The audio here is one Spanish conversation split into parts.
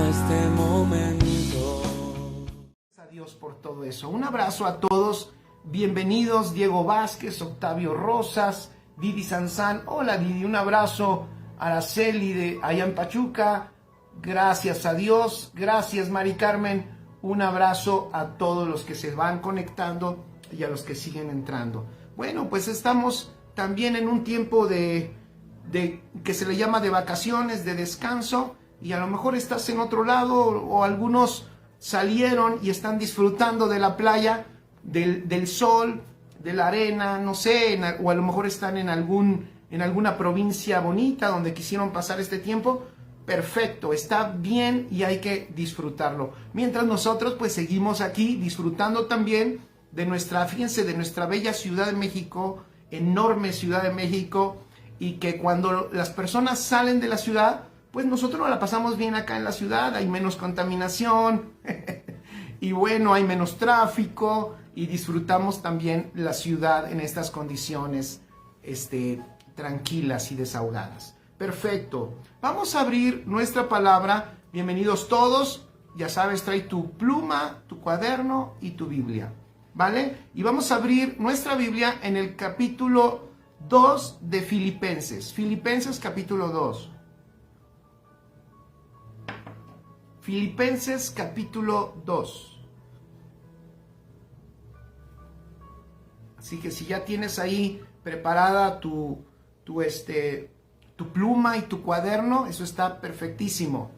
este momento. Gracias a Dios por todo eso. Un abrazo a todos. Bienvenidos Diego Vázquez, Octavio Rosas, Didi Sanzán. Hola Didi, un abrazo. Araceli de allá en Pachuca. Gracias a Dios. Gracias Mari Carmen. Un abrazo a todos los que se van conectando y a los que siguen entrando. Bueno, pues estamos también en un tiempo de que se le llama de vacaciones, de descanso, y a lo mejor estás en otro lado o algunos salieron y están disfrutando de la playa, del sol, de la arena, no sé, o a lo mejor están en alguna provincia bonita donde quisieron pasar este tiempo. Perfecto, está bien y hay que disfrutarlo. Mientras nosotros pues seguimos aquí disfrutando también de fíjense, de nuestra bella Ciudad de México, enorme Ciudad de México, y que cuando las personas salen de la ciudad, pues nosotros nos la pasamos bien acá en la ciudad, hay menos contaminación y bueno, hay menos tráfico y disfrutamos también la ciudad en estas condiciones tranquilas y desahogadas. Perfecto, vamos a abrir nuestra palabra. Bienvenidos todos, ya sabes, trae tu pluma, tu cuaderno y tu Biblia, ¿vale? Y vamos a abrir nuestra Biblia en el capítulo 2 de Filipenses. Filipenses capítulo 2. Filipenses capítulo 2. Así que si ya tienes ahí preparada tu pluma y tu cuaderno, eso está perfectísimo.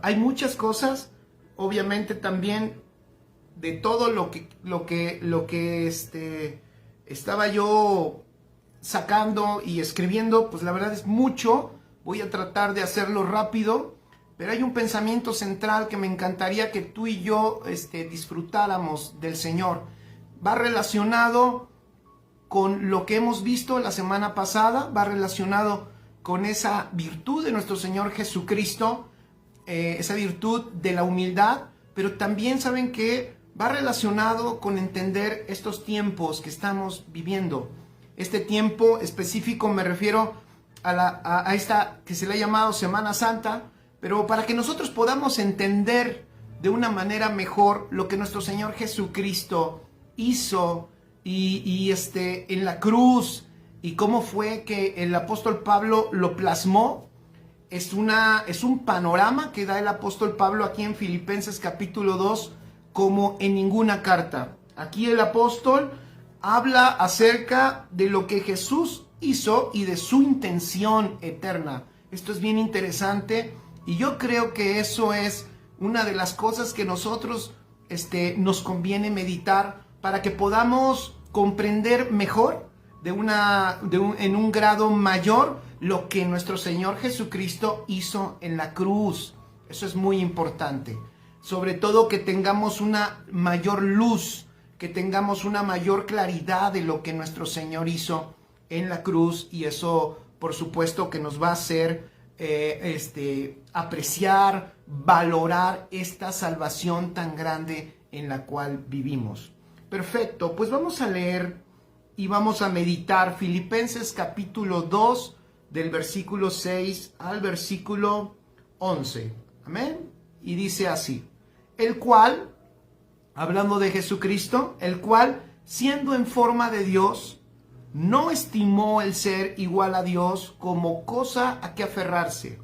Hay muchas cosas, obviamente también de todo lo que estaba yo sacando y escribiendo, pues la verdad es mucho. Voy a tratar de hacerlo rápido, pero hay un pensamiento central que me encantaría que tú y yo disfrutáramos del Señor. Va relacionado con lo que hemos visto la semana pasada, va relacionado con esa virtud de nuestro Señor Jesucristo, esa virtud de la humildad, pero también saben que va relacionado con entender estos tiempos que estamos viviendo. Este tiempo específico me refiero a esta que se le ha llamado Semana Santa, pero para que nosotros podamos entender de una manera mejor lo que nuestro Señor Jesucristo hizo y en la cruz, y cómo fue que el apóstol Pablo lo plasmó. Es un panorama que da el apóstol Pablo aquí en Filipenses capítulo 2 como en ninguna carta. Aquí el apóstol habla acerca de lo que Jesús hizo y de su intención eterna. Esto es bien interesante y yo creo que eso es una de las cosas que nosotros nos conviene meditar para que podamos comprender mejor en un grado mayor lo que nuestro Señor Jesucristo hizo en la cruz. Eso es muy importante. Sobre todo que tengamos una mayor luz, que tengamos una mayor claridad de lo que nuestro Señor hizo en la cruz, y eso por supuesto que nos va a hacer apreciar, valorar esta salvación tan grande en la cual vivimos. Perfecto, pues vamos a leer y vamos a meditar Filipenses capítulo 2 del versículo 6 al versículo 11. Amén. Y dice así: el cual, hablando de Jesucristo, el cual, siendo en forma de Dios, no estimó el ser igual a Dios como cosa a que aferrarse,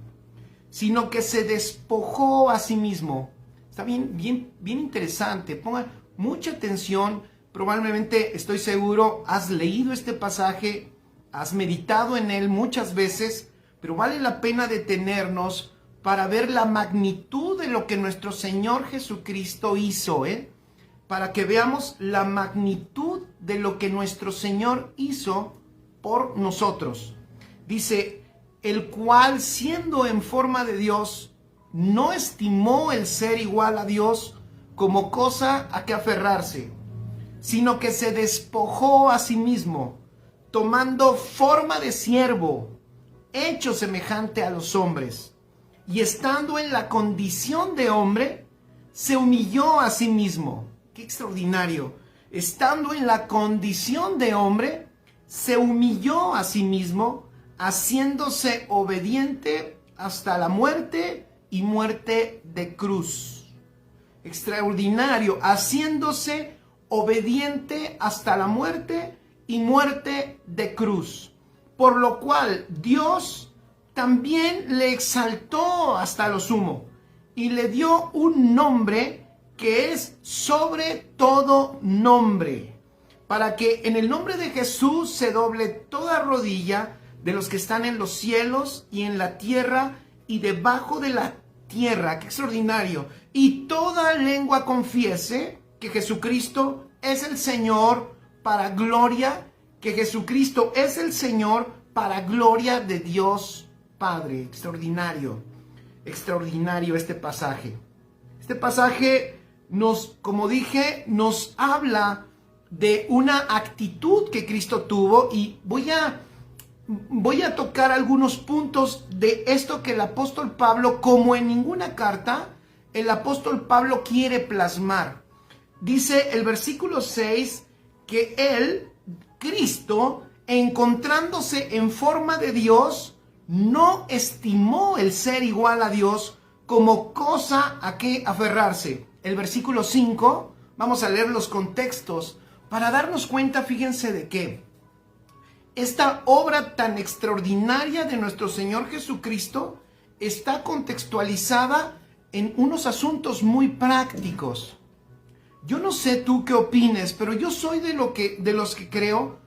sino que se despojó a sí mismo. Está bien interesante. Pongan mucha atención. Probablemente, estoy seguro, has leído este pasaje, has meditado en él muchas veces, pero vale la pena detenernos para ver la magnitud de lo que nuestro Señor Jesucristo hizo, para que veamos la magnitud de lo que nuestro Señor hizo por nosotros. Dice, el cual, siendo en forma de Dios, no estimó el ser igual a Dios como cosa a que aferrarse, sino que se despojó a sí mismo, tomando forma de siervo, hecho semejante a los hombres, y estando en la condición de hombre, se humilló a sí mismo. ¡Qué extraordinario! Estando en la condición de hombre, se humilló a sí mismo, haciéndose obediente hasta la muerte y muerte de cruz. Extraordinario, haciéndose obediente hasta la muerte y muerte de cruz. Por lo cual Dios también le exaltó hasta lo sumo y le dio un nombre que es sobre todo nombre, para que en el nombre de Jesús se doble toda rodilla de los que están en los cielos y en la tierra y debajo de la tierra. ¡Qué extraordinario! Y toda lengua confiese que Jesucristo es el Señor para gloria, que Jesucristo es el Señor para gloria de Dios Padre. Extraordinario, extraordinario este pasaje. Este pasaje como dije, nos habla de una actitud que Cristo tuvo, y voy a tocar algunos puntos de esto que el apóstol Pablo, como en ninguna carta, el apóstol Pablo quiere plasmar. Dice el versículo 6 que él, Cristo, encontrándose en forma de Dios, no estimó el ser igual a Dios como cosa a que aferrarse. El versículo 5, vamos a leer los contextos para darnos cuenta, fíjense, de que esta obra tan extraordinaria de nuestro Señor Jesucristo está contextualizada en unos asuntos muy prácticos. Yo no sé tú qué opines, pero yo soy de los que creo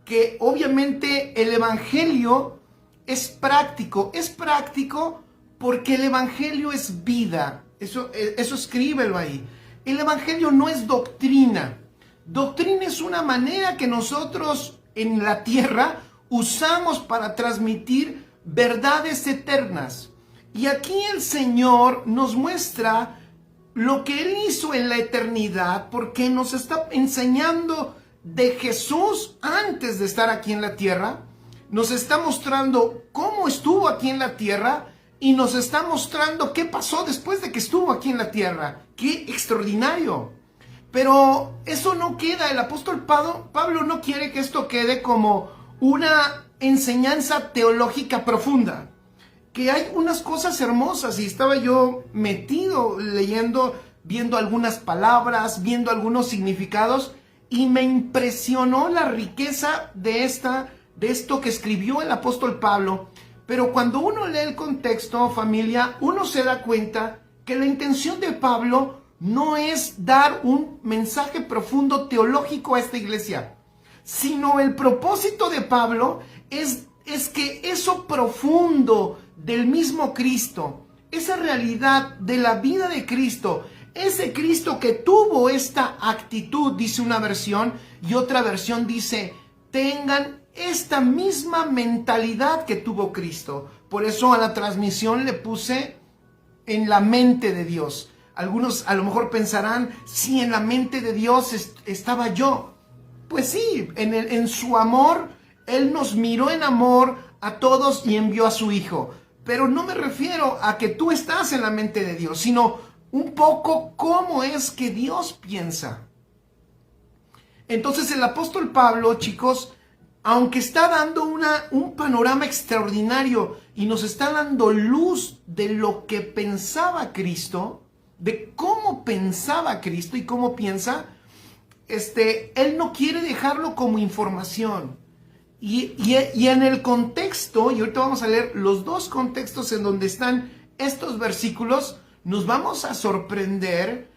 que obviamente el Evangelio es práctico. Es práctico porque el Evangelio es vida. Eso escríbelo ahí. El Evangelio no es doctrina. Doctrina es una manera que nosotros en la tierra usamos para transmitir verdades eternas. Y aquí el Señor nos muestra lo que Él hizo en la eternidad, porque nos está enseñando de Jesús antes de estar aquí en la tierra. Nos está mostrando cómo estuvo aquí en la tierra y nos está mostrando qué pasó después de que estuvo aquí en la tierra. ¡Qué extraordinario! Pero eso no queda. El apóstol Pablo no quiere que esto quede como una enseñanza teológica profunda. Que hay unas cosas hermosas, y estaba yo metido leyendo, viendo algunas palabras, viendo algunos significados, y me impresionó la riqueza de esto que escribió el apóstol Pablo. Pero cuando uno lee el contexto, familia, uno se da cuenta que la intención de Pablo no es dar un mensaje profundo teológico a esta iglesia, sino el propósito de Pablo es que eso profundo del mismo Cristo, esa realidad de la vida de Cristo, ese Cristo que tuvo esta actitud, dice una versión, y otra versión dice, tengan esta misma mentalidad que tuvo Cristo. Por eso a la transmisión le puse en la mente de Dios. Algunos a lo mejor pensarán, si en la mente de Dios estaba yo. Pues sí, en su amor, Él nos miró en amor a todos y envió a su Hijo. Pero no me refiero a que tú estás en la mente de Dios, sino un poco cómo es que Dios piensa. Entonces el apóstol Pablo, chicos, aunque está dando un panorama extraordinario y nos está dando luz de lo que pensaba Cristo, de cómo pensaba Cristo y cómo piensa, Él no quiere dejarlo como información. Y en el contexto, y ahorita vamos a leer los dos contextos en donde están estos versículos, nos vamos a sorprender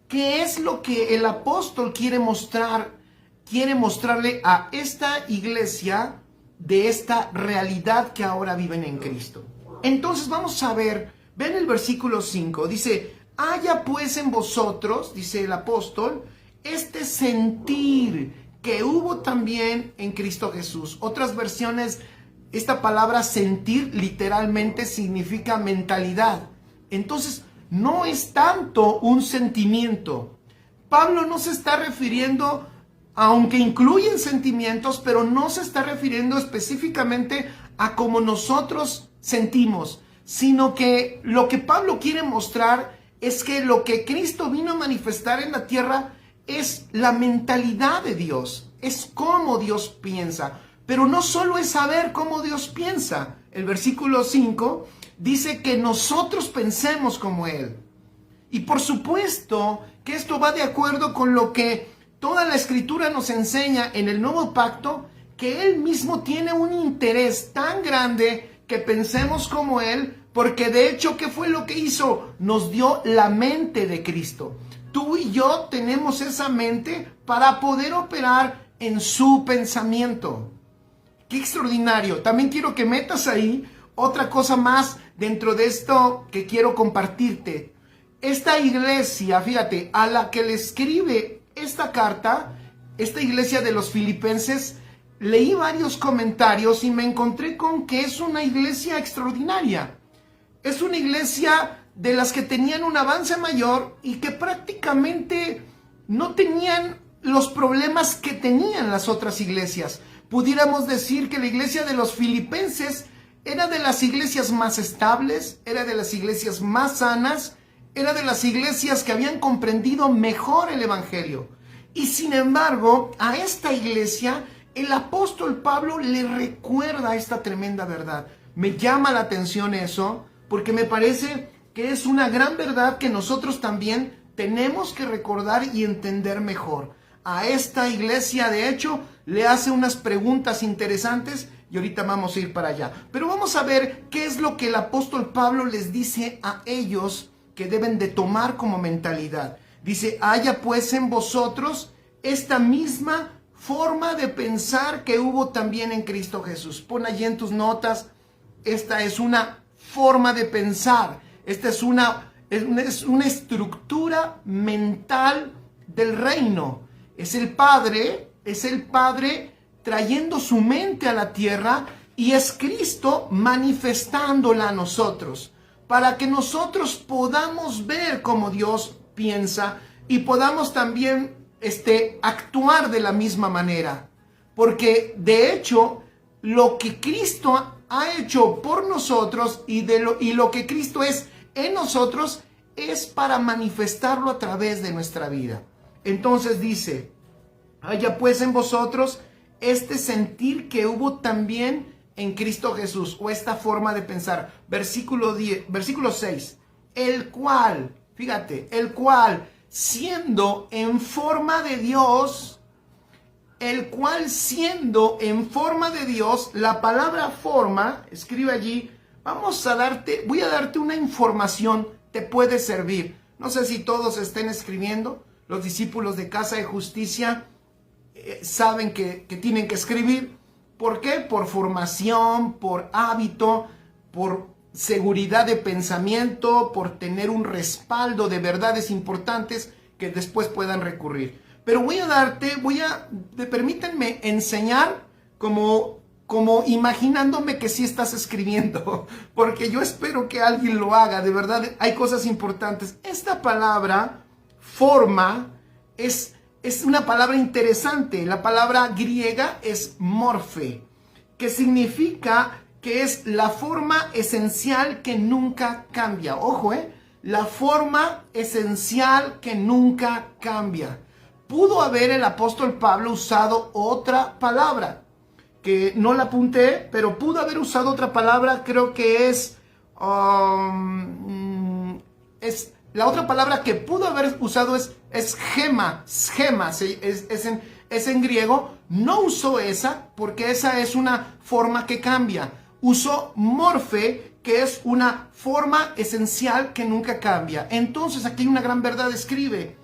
qué es lo que el apóstol quiere mostrarle a esta iglesia de esta realidad que ahora viven en Cristo. Entonces vamos a ver, ven el versículo 5, dice, haya pues en vosotros, dice el apóstol, este sentir que hubo también en Cristo Jesús. Otras versiones, esta palabra sentir literalmente significa mentalidad. Entonces, no es tanto un sentimiento. Pablo no se está refiriendo, aunque incluyen sentimientos, pero no se está refiriendo específicamente a cómo nosotros sentimos, sino que lo que Pablo quiere mostrar es que lo que Cristo vino a manifestar en la tierra es la mentalidad de Dios, es cómo Dios piensa, pero no solo es saber cómo Dios piensa. El versículo 5 dice que nosotros pensemos como Él. Y por supuesto que esto va de acuerdo con lo que toda la Escritura nos enseña en el Nuevo Pacto, que Él mismo tiene un interés tan grande que pensemos como Él, porque de hecho, ¿qué fue lo que hizo? Nos dio la mente de Cristo. Tú y yo tenemos esa mente para poder operar en su pensamiento. ¡Qué extraordinario! También quiero que metas ahí otra cosa más dentro de esto que quiero compartirte. Esta iglesia, fíjate, a la que le escribe esta carta, esta iglesia de los filipenses, leí varios comentarios y me encontré con que es una iglesia extraordinaria. Es una iglesia de las que tenían un avance mayor y que prácticamente no tenían los problemas que tenían las otras iglesias. Pudiéramos decir que la iglesia de los filipenses era de las iglesias más estables, era de las iglesias más sanas, era de las iglesias que habían comprendido mejor el evangelio. Y sin embargo, a esta iglesia, el apóstol Pablo le recuerda esta tremenda verdad. Me llama la atención eso, porque me parece que es una gran verdad que nosotros también tenemos que recordar y entender mejor. A esta iglesia, de hecho, le hace unas preguntas interesantes y ahorita vamos a ir para allá. Pero vamos a ver qué es lo que el apóstol Pablo les dice a ellos que deben de tomar como mentalidad. Dice, haya pues en vosotros esta misma forma de pensar que hubo también en Cristo Jesús. Pon allí en tus notas, esta es una forma de pensar, esta es una estructura mental del reino. Es el Padre trayendo su mente a la tierra y es Cristo manifestándola a nosotros, para que nosotros podamos ver cómo Dios piensa y podamos también actuar de la misma manera. Porque de hecho, lo que Cristo ha hecho por nosotros y lo que Cristo es en nosotros es para manifestarlo a través de nuestra vida. Entonces dice, haya pues en vosotros este sentir que hubo también en Cristo Jesús, o esta forma de pensar. Versículo 6, el cual, fíjate, el cual siendo en forma de Dios, la palabra forma, escribe allí, voy a darte una información, te puede servir. No sé si todos estén escribiendo, los discípulos de Casa de Justicia saben que tienen que escribir. ¿Por qué? Por formación, por hábito, por seguridad de pensamiento, por tener un respaldo de verdades importantes que después puedan recurrir. Pero permítanme enseñar como imaginándome que sí estás escribiendo, porque yo espero que alguien lo haga, de verdad, hay cosas importantes. Esta palabra, forma, es una palabra interesante. La palabra griega es morfe, que significa que es la forma esencial que nunca cambia. Ojo, la forma esencial que nunca cambia. Pudo haber el apóstol Pablo usado otra palabra, que no la apunté, pero pudo haber usado otra palabra, creo que es la otra palabra que pudo haber usado es schema, es en griego. No usó esa porque esa es una forma que cambia. Usó morfe, que es una forma esencial que nunca cambia. Entonces aquí hay una gran verdad, escribe.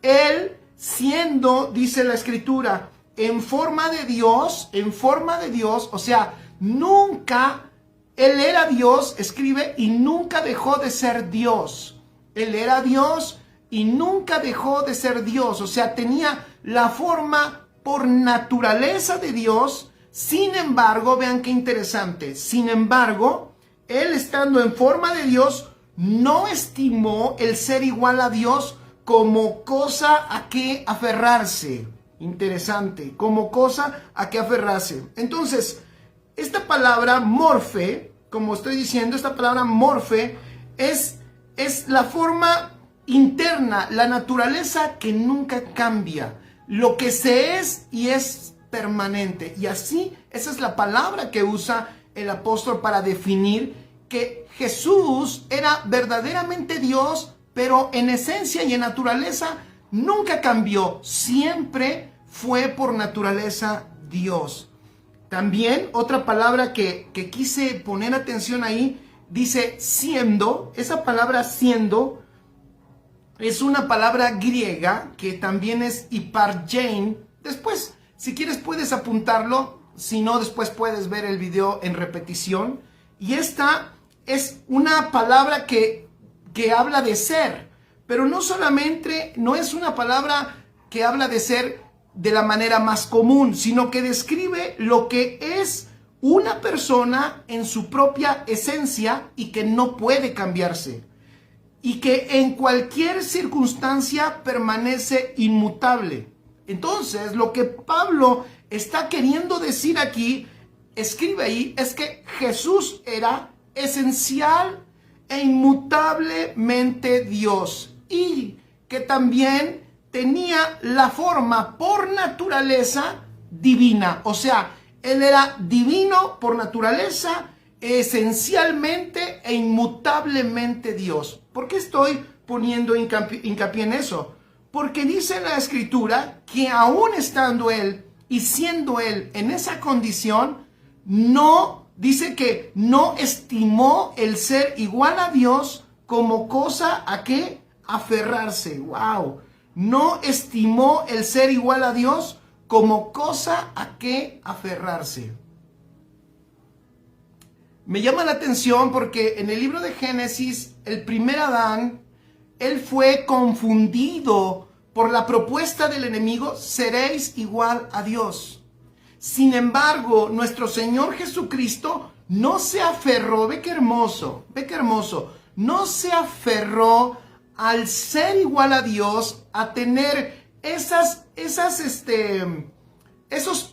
Él siendo, dice la escritura, en forma de Dios, o sea, nunca, él era Dios, escribe, y nunca dejó de ser Dios. Él era Dios y nunca dejó de ser Dios. O sea, tenía la forma por naturaleza de Dios. Sin embargo, vean qué interesante. Sin embargo, él estando en forma de Dios, no estimó el ser igual a Dios como cosa a que aferrarse. Interesante. Como cosa a que aferrarse. Entonces, esta palabra morfe, como estoy diciendo, esta palabra morfe es la forma interna, la naturaleza que nunca cambia, lo que se es y es permanente. Y así, esa es la palabra que usa el apóstol para definir que Jesús era verdaderamente Dios, pero en esencia y en naturaleza nunca cambió, siempre fue por naturaleza Dios. También otra palabra que quise poner atención ahí, dice siendo. Esa palabra siendo es una palabra griega que también es hipargein. Después, si quieres puedes apuntarlo, si no después puedes ver el video en repetición. Y esta es una palabra que habla de ser, pero no solamente, no es una palabra que habla de ser de la manera más común, sino que describe lo que es una persona en su propia esencia y que no puede cambiarse, y que en cualquier circunstancia permanece inmutable. Entonces, lo que Pablo está queriendo decir aquí, escribe ahí, es que Jesús era esencial e inmutablemente Dios, y que también tenía la forma por naturaleza divina. O sea, él era divino por naturaleza, esencialmente e inmutablemente Dios. ¿Por qué estoy poniendo hincapié en eso? Porque dice la Escritura que aún estando él y siendo él en esa condición, dice que no estimó el ser igual a Dios como cosa a qué aferrarse. ¡Wow! No estimó el ser igual a Dios como cosa a qué aferrarse. Me llama la atención porque en el libro de Génesis, el primer Adán, él fue confundido por la propuesta del enemigo, seréis igual a Dios. Sin embargo, nuestro Señor Jesucristo no se aferró, ve qué hermoso, no se aferró al ser igual a Dios, a tener esos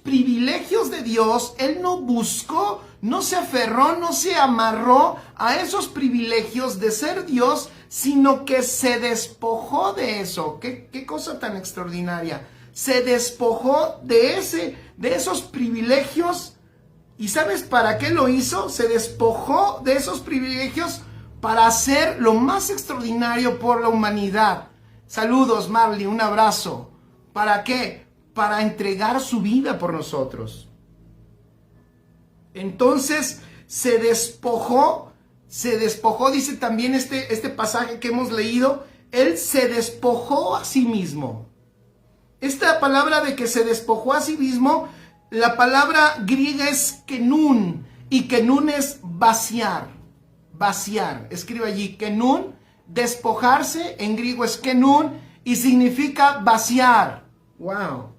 privilegios de Dios. Él no buscó, no se aferró, no se amarró a esos privilegios de ser Dios, sino que se despojó de eso. ¿Qué cosa tan extraordinaria? Se despojó de esos privilegios. ¿Y sabes para qué lo hizo? Se despojó de esos privilegios para hacer lo más extraordinario por la humanidad. Saludos, Marley, un abrazo. ¿Para qué? Para entregar su vida por nosotros. Entonces se despojó, dice también este pasaje que hemos leído, él se despojó a sí mismo. Esta palabra de que se despojó a sí mismo, la palabra griega es kenun, y kenun es vaciar. Escribe allí kenun, despojarse, en griego es kenun, y significa vaciar. Wow.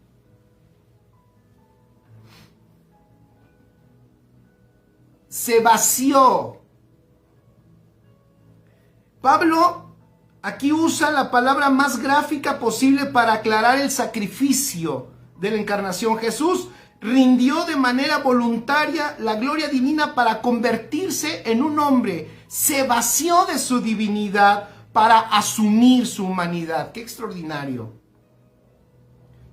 Se vació. Pablo aquí usa la palabra más gráfica posible para aclarar el sacrificio de la encarnación. Jesús rindió de manera voluntaria la gloria divina para convertirse en un hombre. Se vació de su divinidad para asumir su humanidad. ¡Qué extraordinario!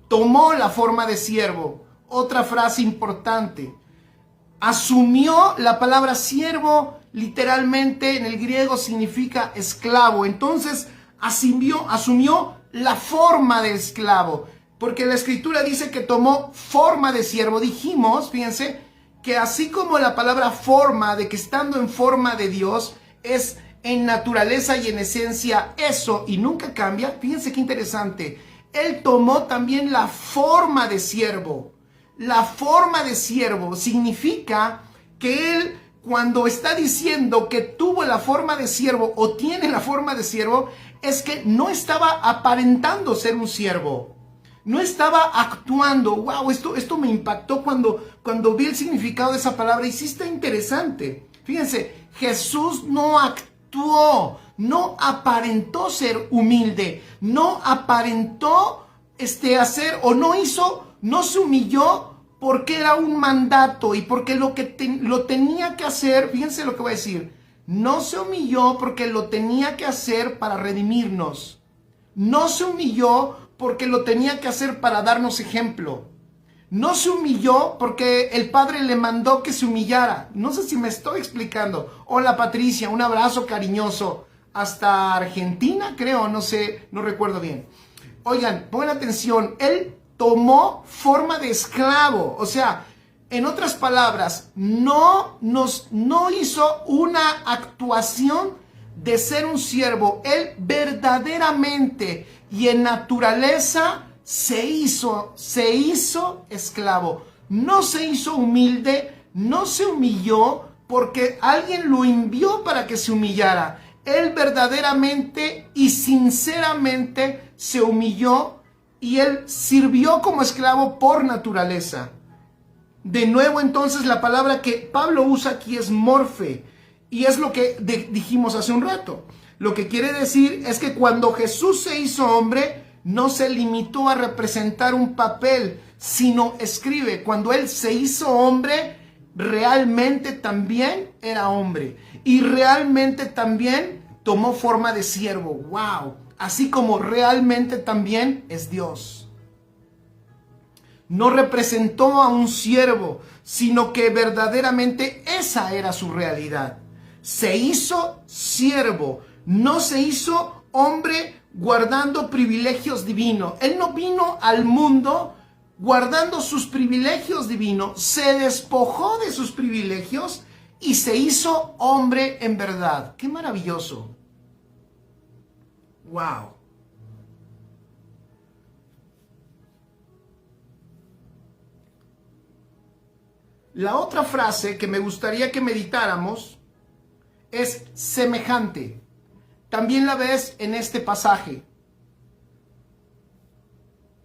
Tomó la forma de siervo. Otra frase importante. Asumió, la palabra siervo literalmente en el griego significa esclavo. Entonces asumió la forma de esclavo. Porque la Escritura dice que tomó forma de siervo. Dijimos, fíjense, que así como la palabra forma, de que estando en forma de Dios, es en naturaleza y en esencia eso y nunca cambia. Fíjense qué interesante. Él tomó también la forma de siervo. La forma de siervo significa que él, cuando está diciendo que tuvo la forma de siervo o tiene la forma de siervo, es que no estaba aparentando ser un siervo. No estaba actuando. Wow, esto me impactó cuando vi el significado de esa palabra y sí está interesante. Fíjense, Jesús no actuó, no aparentó ser humilde, no aparentó hacer o no hizo, no se humilló porque era un mandato y porque lo tenía que hacer. Fíjense lo que voy a decir. No se humilló porque lo tenía que hacer para redimirnos. No se humilló porque lo tenía que hacer para darnos ejemplo. No se humilló porque el padre le mandó que se humillara. No sé si me estoy explicando. Hola Patricia, un abrazo cariñoso. Hasta Argentina, creo, no sé, no recuerdo bien. Oigan, pongan atención, él tomó forma de esclavo. O sea, en otras palabras, no hizo una actuación de ser un siervo. Él verdaderamente y en naturaleza se hizo esclavo. No se hizo humilde, no se humilló porque alguien lo envió para que se humillara. Él verdaderamente y sinceramente se humilló y él sirvió como esclavo por naturaleza. De nuevo, entonces, la palabra que Pablo usa aquí es morfe, y es lo que dijimos hace un rato. Lo que quiere decir es que cuando Jesús se hizo hombre, no se limitó a representar un papel, sino escribe, cuando él se hizo hombre, realmente también era hombre, y realmente también tomó forma de siervo. ¡Wow! Así como realmente también es Dios. No representó a un siervo, sino que verdaderamente esa era su realidad. Se hizo siervo, no se hizo hombre guardando privilegios divinos. Él no vino al mundo guardando sus privilegios divinos, se despojó de sus privilegios y se hizo hombre en verdad. ¡Qué maravilloso! ¡Wow! La otra frase que me gustaría que meditáramos es semejante. También la ves en este pasaje.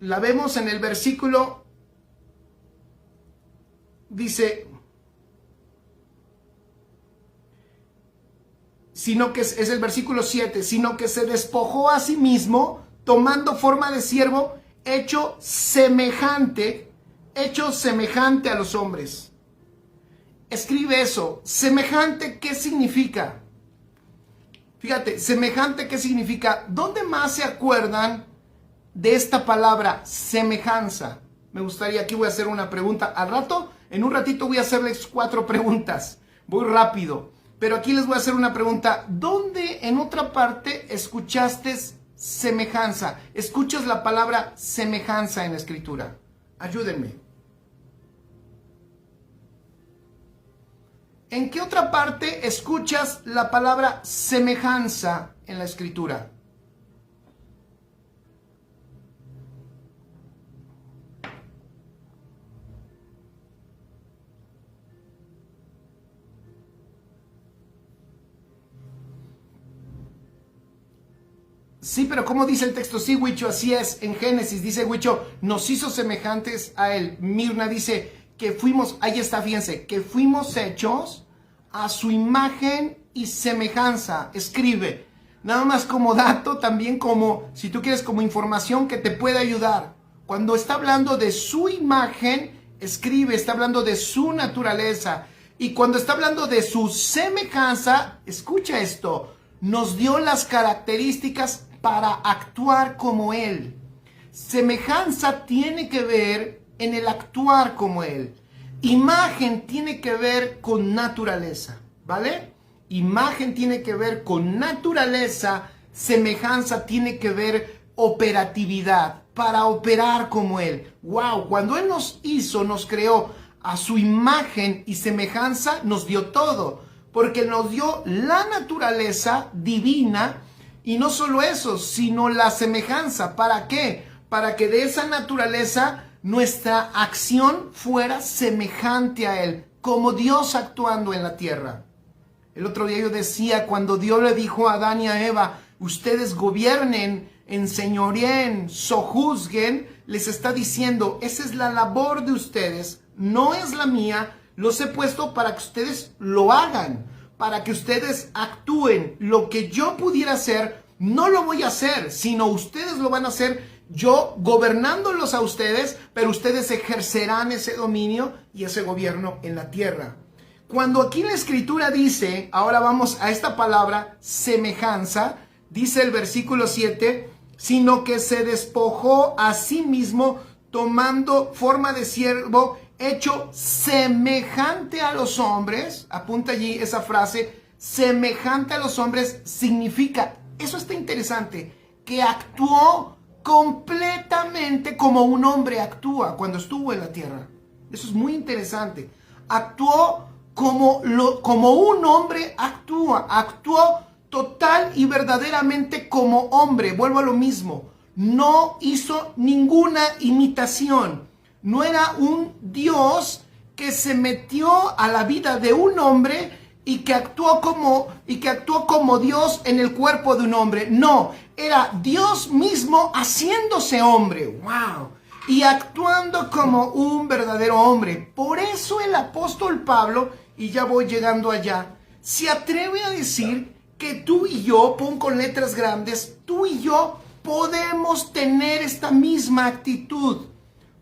La vemos en el versículo, dice, sino que es el versículo 7, sino que se despojó a sí mismo, tomando forma de siervo, hecho semejante a los hombres. Escribe eso. Semejante, ¿qué significa? Fíjate, semejante, ¿qué significa? ¿Dónde más se acuerdan de esta palabra semejanza? Me gustaría, aquí voy a hacer una pregunta. En un ratito voy a hacerles 4 preguntas. Voy rápido. Pero aquí les voy a hacer una pregunta. ¿Dónde en otra parte escuchaste semejanza? ¿Escuchas la palabra semejanza en la escritura? Ayúdenme. ¿En qué otra parte escuchas la palabra semejanza en la escritura? Sí, pero ¿cómo dice el texto? Sí, Huicho, así es. En Génesis dice Huicho, nos hizo semejantes a él. Mirna dice que fuimos, ahí está, fíjense, que fuimos hechos a su imagen y semejanza. Escribe, nada más como dato, también como, si tú quieres, como información que te puede ayudar. Cuando está hablando de su imagen, escribe, está hablando de su naturaleza. Y cuando está hablando de su semejanza, escucha esto, nos dio las características para actuar como él. Semejanza tiene que ver en el actuar como él. Imagen tiene que ver con naturaleza, ¿vale? Imagen tiene que ver con naturaleza, semejanza tiene que ver operatividad, para operar como él. ¡Wow! Cuando él nos hizo, nos creó a su imagen y semejanza, nos dio todo, porque nos dio la naturaleza divina y no solo eso, sino la semejanza. ¿Para qué? Para que de esa naturaleza nuestra acción fuera semejante a él, como Dios actuando en la tierra. El otro día yo decía, cuando Dios le dijo a Adán y a Eva, ustedes gobiernen, enseñoreen, sojuzguen, les está diciendo, esa es la labor de ustedes, no es la mía, los he puesto para que ustedes lo hagan, para que ustedes actúen. Lo que yo pudiera hacer, no lo voy a hacer, sino ustedes lo van a hacer, yo gobernándolos a ustedes, pero ustedes ejercerán ese dominio y ese gobierno en la tierra. Cuando aquí en la escritura dice, ahora vamos a esta palabra, semejanza, dice el versículo 7, sino que se despojó a sí mismo tomando forma de siervo, hecho semejante a los hombres. Apunta allí esa frase, semejante a los hombres, significa, eso está interesante, que actuó completamente como un hombre actúa cuando estuvo en la tierra. Eso es muy interesante. Actuó como un hombre actúa. Actuó total y verdaderamente como hombre. Vuelvo a lo mismo. No hizo ninguna imitación. No era un Dios que se metió a la vida de un hombre y que actuó como Dios en el cuerpo de un hombre. No, era Dios mismo haciéndose hombre. ¡Wow! Y actuando como un verdadero hombre. Por eso el apóstol Pablo, y ya voy llegando allá, se atreve a decir que tú y yo, pon con letras grandes, tú y yo podemos tener esta misma actitud.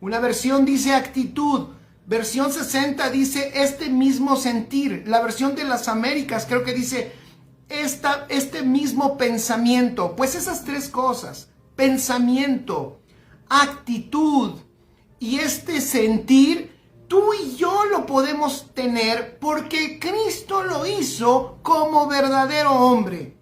Una versión dice actitud, versión 60 dice este mismo sentir, la versión de las Américas creo que dice este mismo pensamiento. Pues esas tres cosas, pensamiento, actitud y este sentir, tú y yo lo podemos tener porque Cristo lo hizo como verdadero hombre.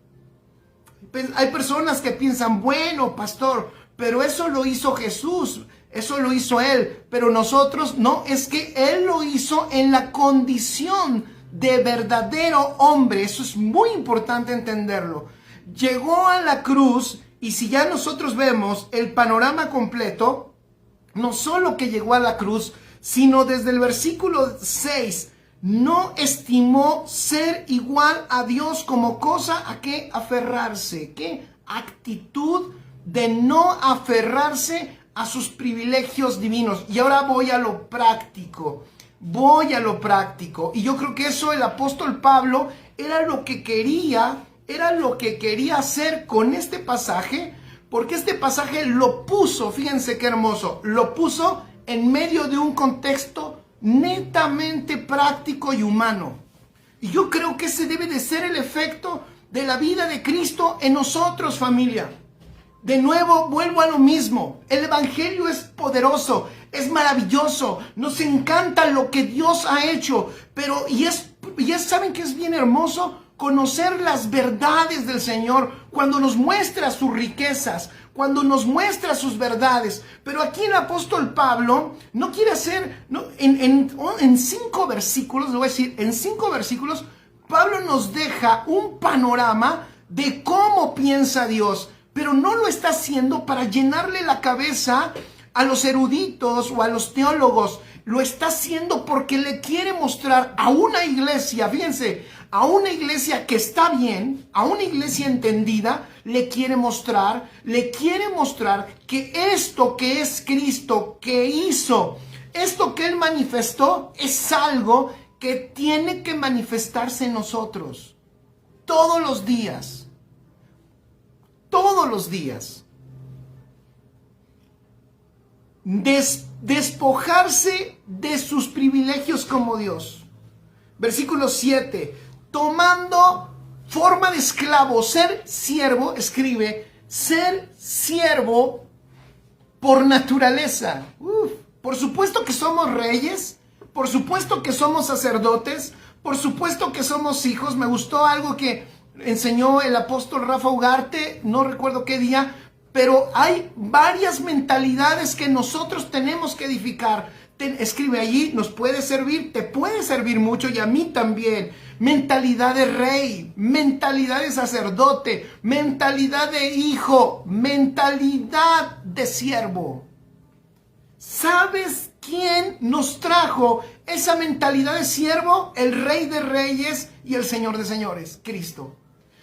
Hay personas que piensan, bueno, pastor, pero eso lo hizo Jesús, eso lo hizo Él, pero nosotros no, es que Él lo hizo en la condición de verdadero hombre. Eso es muy importante entenderlo. Llegó a la cruz, y si ya nosotros vemos el panorama completo, no solo que llegó a la cruz, sino desde el versículo 6, no estimó ser igual a Dios como cosa a que aferrarse. ¿Qué actitud de no aferrarse a sus privilegios divinos? Y ahora voy a lo práctico. Y yo creo que eso el apóstol Pablo era lo que quería hacer con este pasaje, porque este pasaje lo puso, fíjense qué hermoso, lo puso en medio de un contexto netamente práctico y humano. Y yo creo que ese debe de ser el efecto de la vida de Cristo en nosotros, familia. De nuevo, vuelvo a lo mismo. El evangelio es poderoso, es maravilloso. Nos encanta lo que Dios ha hecho. Pero, ¿saben qué es bien hermoso? Conocer las verdades del Señor cuando nos muestra sus riquezas, cuando nos muestra sus verdades. Pero aquí el apóstol Pablo no quiere hacer, en 5 versículos, lo voy a decir, en 5 versículos, Pablo nos deja un panorama de cómo piensa Dios, pero no lo está haciendo para llenarle la cabeza a los eruditos o a los teólogos. Lo está haciendo porque le quiere mostrar a una iglesia, fíjense, a una iglesia que está bien, a una iglesia entendida, le quiere mostrar que esto que es Cristo, que hizo, esto que Él manifestó, es algo que tiene que manifestarse en nosotros todos los días. Todos los días. Despojarse de sus privilegios como Dios. Versículo 7. Tomando forma de esclavo, ser siervo, escribe, ser siervo por naturaleza. Por supuesto que somos reyes, por supuesto que somos sacerdotes, por supuesto que somos hijos. Me gustó algo que enseñó el apóstol Rafa Ugarte, no recuerdo qué día, pero hay varias mentalidades que nosotros tenemos que edificar. Escribe allí, nos puede servir, te puede servir mucho y a mí también. Mentalidad de rey, mentalidad de sacerdote, mentalidad de hijo, mentalidad de siervo. ¿Sabes quién nos trajo esa mentalidad de siervo? El Rey de Reyes y el Señor de Señores, Cristo.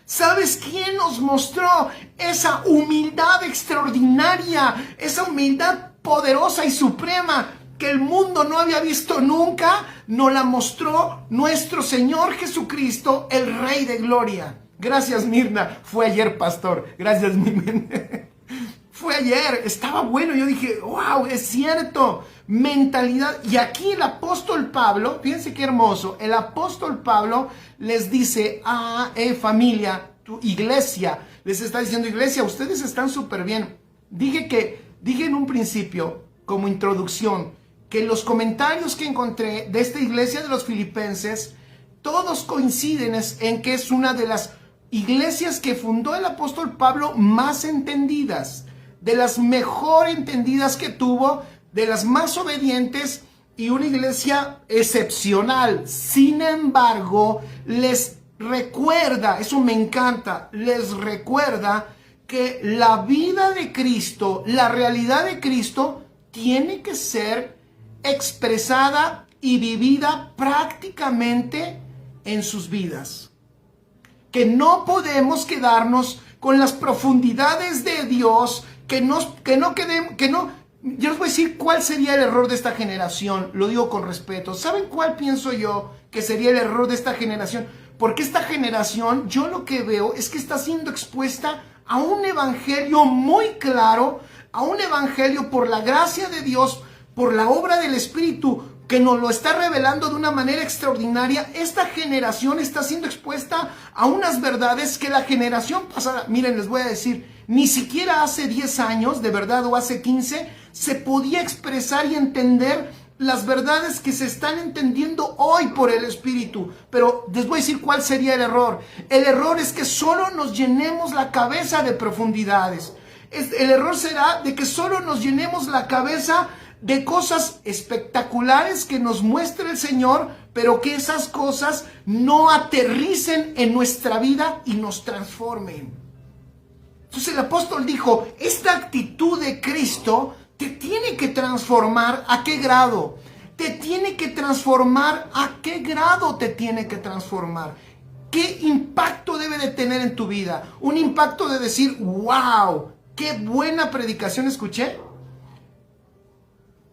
¿Sabes quién nos mostró esa humildad extraordinaria, esa humildad poderosa y suprema que el mundo no había visto nunca? Nos la mostró nuestro Señor Jesucristo, el Rey de Gloria. Gracias, Mirna. Fue ayer, pastor. Gracias, Mirna. Fue ayer. Estaba bueno. Yo dije, wow, es cierto. Mentalidad. Y aquí el apóstol Pablo, fíjense qué hermoso. El apóstol Pablo les dice, familia, tu iglesia. Les está diciendo, iglesia, ustedes están súper bien. Dije en un principio, como introducción que los comentarios que encontré de esta iglesia de los Filipenses, todos coinciden en que es una de las iglesias que fundó el apóstol Pablo más entendidas, de las mejor entendidas que tuvo, de las más obedientes y una iglesia excepcional. Sin embargo, les recuerda, eso me encanta, les recuerda que la vida de Cristo, la realidad de Cristo, tiene que ser expresada y vivida prácticamente en sus vidas. Que no podemos quedarnos con las profundidades de Dios, yo les voy a decir cuál sería el error de esta generación, lo digo con respeto. ¿Saben cuál pienso yo que sería el error de esta generación? Porque esta generación, yo lo que veo es que está siendo expuesta a un evangelio muy claro, a un evangelio por la gracia de Dios, por la obra del Espíritu, que nos lo está revelando de una manera extraordinaria. Esta generación está siendo expuesta a unas verdades que la generación pasada, miren, les voy a decir, ni siquiera hace 10 años, de verdad, o hace 15, se podía expresar y entender las verdades que se están entendiendo hoy por el Espíritu. Pero les voy a decir cuál sería el error. El error es que solo nos llenemos la cabeza de profundidades. El error será de que solo nos llenemos la cabeza de cosas espectaculares que nos muestre el Señor, pero que esas cosas no aterricen en nuestra vida y nos transformen. Entonces el apóstol dijo, esta actitud de Cristo te tiene que transformar. ¿A qué grado? Te tiene que transformar. ¿A qué grado te tiene que transformar? ¿Qué impacto debe de tener en tu vida? Un impacto de decir, wow, qué buena predicación escuché.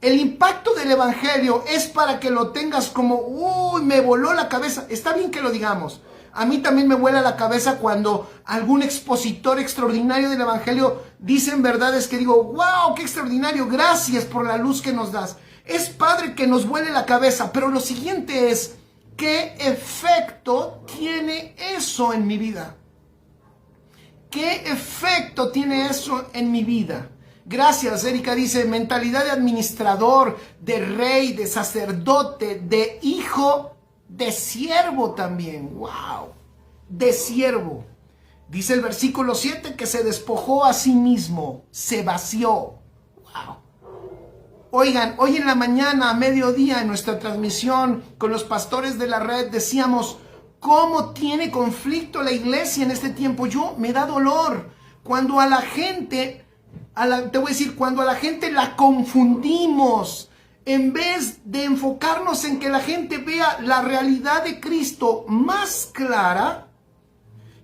El impacto del evangelio es para que lo tengas como, uy, me voló la cabeza. Está bien que lo digamos. A mí también me vuela la cabeza cuando algún expositor extraordinario del evangelio dicen verdades que digo, wow, qué extraordinario, gracias por la luz que nos das. Es padre que nos vuele la cabeza, pero lo siguiente es, ¿qué efecto tiene eso en mi vida? ¿Qué efecto tiene eso en mi vida? Gracias, Erika dice, mentalidad de administrador, de rey, de sacerdote, de hijo, de siervo también. ¡Wow! De siervo. Dice el versículo 7 que se despojó a sí mismo, se vació. ¡Wow! Oigan, hoy en la mañana, a mediodía, en nuestra transmisión con los pastores de la red, decíamos, ¿cómo tiene conflicto la iglesia en este tiempo? Me da dolor cuando a la gente... te voy a decir, cuando a la gente la confundimos, en vez de enfocarnos en que la gente vea la realidad de Cristo más clara,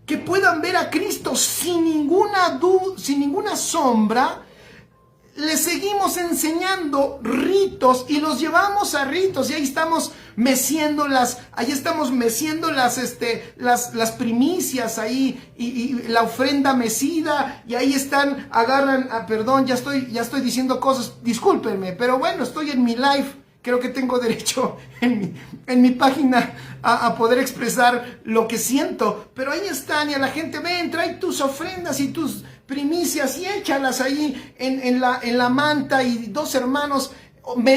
que puedan ver a Cristo sin ninguna duda, sin ninguna sombra, le seguimos enseñando ritos y los llevamos a ritos y ahí estamos meciendo las primicias ahí y la ofrenda mecida y ahí están, agarran, perdón, ya estoy diciendo cosas, discúlpenme, pero bueno, estoy en mi live, creo que tengo derecho en mi página a poder expresar lo que siento, pero ahí están y a la gente, ven, trae tus ofrendas y tus primicias y échalas ahí en la manta y dos hermanos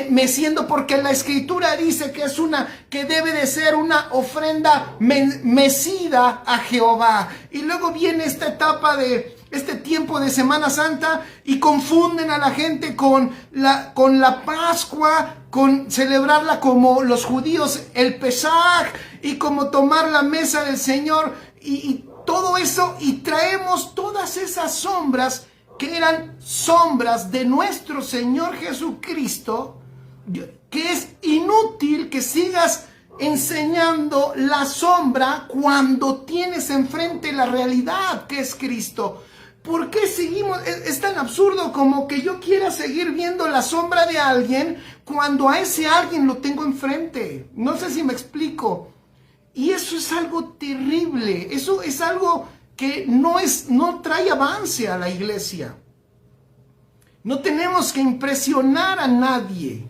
meciendo, porque la escritura dice que debe de ser una ofrenda mecida a Jehová. Y luego viene esta etapa de este tiempo de Semana Santa y confunden a la gente con la Pascua, con celebrarla como los judíos el Pesaj y como tomar la mesa del Señor y todo eso, y traemos todas esas sombras que eran sombras de nuestro Señor Jesucristo, que es inútil que sigas enseñando la sombra cuando tienes enfrente la realidad que es Cristo. ¿Por qué seguimos? Es tan absurdo como que yo quiera seguir viendo la sombra de alguien cuando a ese alguien lo tengo enfrente. No sé si me explico. Y eso es algo terrible. Eso es algo que no trae avance a la iglesia. No tenemos que impresionar a nadie.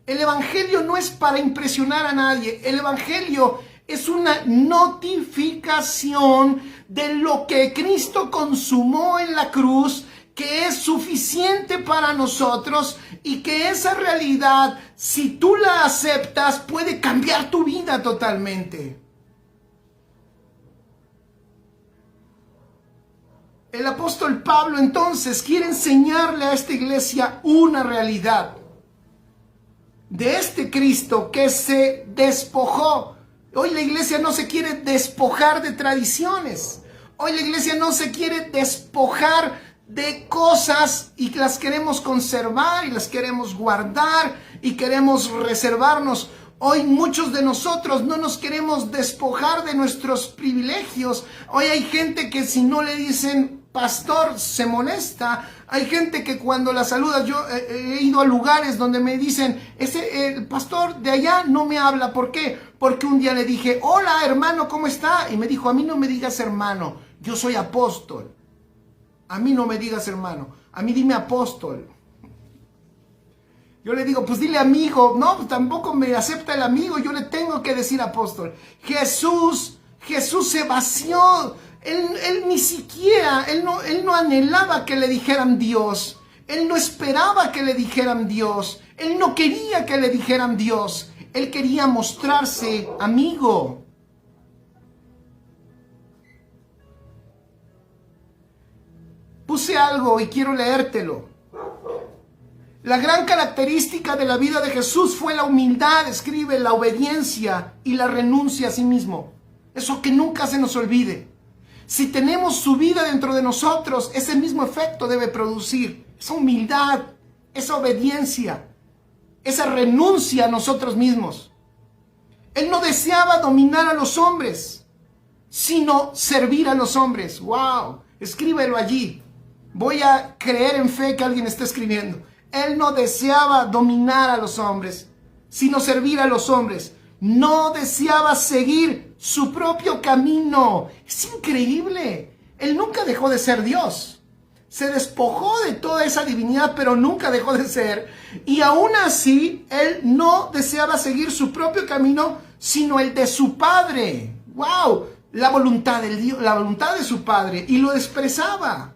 El evangelio no es para impresionar a nadie. El evangelio es una notificación de lo que Cristo consumó en la cruz, que es suficiente para nosotros y que esa realidad, si tú la aceptas, puede cambiar tu vida totalmente. El apóstol Pablo entonces quiere enseñarle a esta iglesia una realidad de este Cristo que se despojó. Hoy la iglesia no se quiere despojar de tradiciones. Hoy la iglesia no se quiere despojar de cosas y las queremos conservar y las queremos guardar y queremos reservarnos. Hoy muchos de nosotros no nos queremos despojar de nuestros privilegios. Hoy hay gente que si no le dicen pastor se molesta. Hay gente que cuando la saludas, yo he ido a lugares donde me dicen, el pastor de allá no me habla. ¿Por qué? Porque un día le dije, hola hermano, ¿cómo está? Y me dijo, a mí no me digas hermano, yo soy apóstol. A mí no me digas hermano, a mí dime apóstol. Yo le digo, pues dile amigo. No, tampoco me acepta el amigo, yo le tengo que decir apóstol. Jesús se vació. Él ni siquiera, él no anhelaba que le dijeran Dios. Él no esperaba que le dijeran Dios. Él no quería que le dijeran Dios. Él quería mostrarse amigo. Puse algo y quiero leértelo. La gran característica de la vida de Jesús fue la humildad, escribe, la obediencia y la renuncia a sí mismo. Eso que nunca se nos olvide. Si tenemos su vida dentro de nosotros, ese mismo efecto debe producir. Esa humildad, esa obediencia, esa renuncia a nosotros mismos. Él no deseaba dominar a los hombres, sino servir a los hombres. ¡Wow! Escríbelo allí. Voy a creer en fe que alguien está escribiendo. Él no deseaba dominar a los hombres, sino servir a los hombres. No deseaba seguir su propio camino. Es increíble. Él nunca dejó de ser Dios. Se despojó de toda esa divinidad, pero nunca dejó de ser. Y aún así, él no deseaba seguir su propio camino, sino el de su Padre. ¡Wow! La voluntad de Dios, la voluntad de su Padre. Y lo expresaba.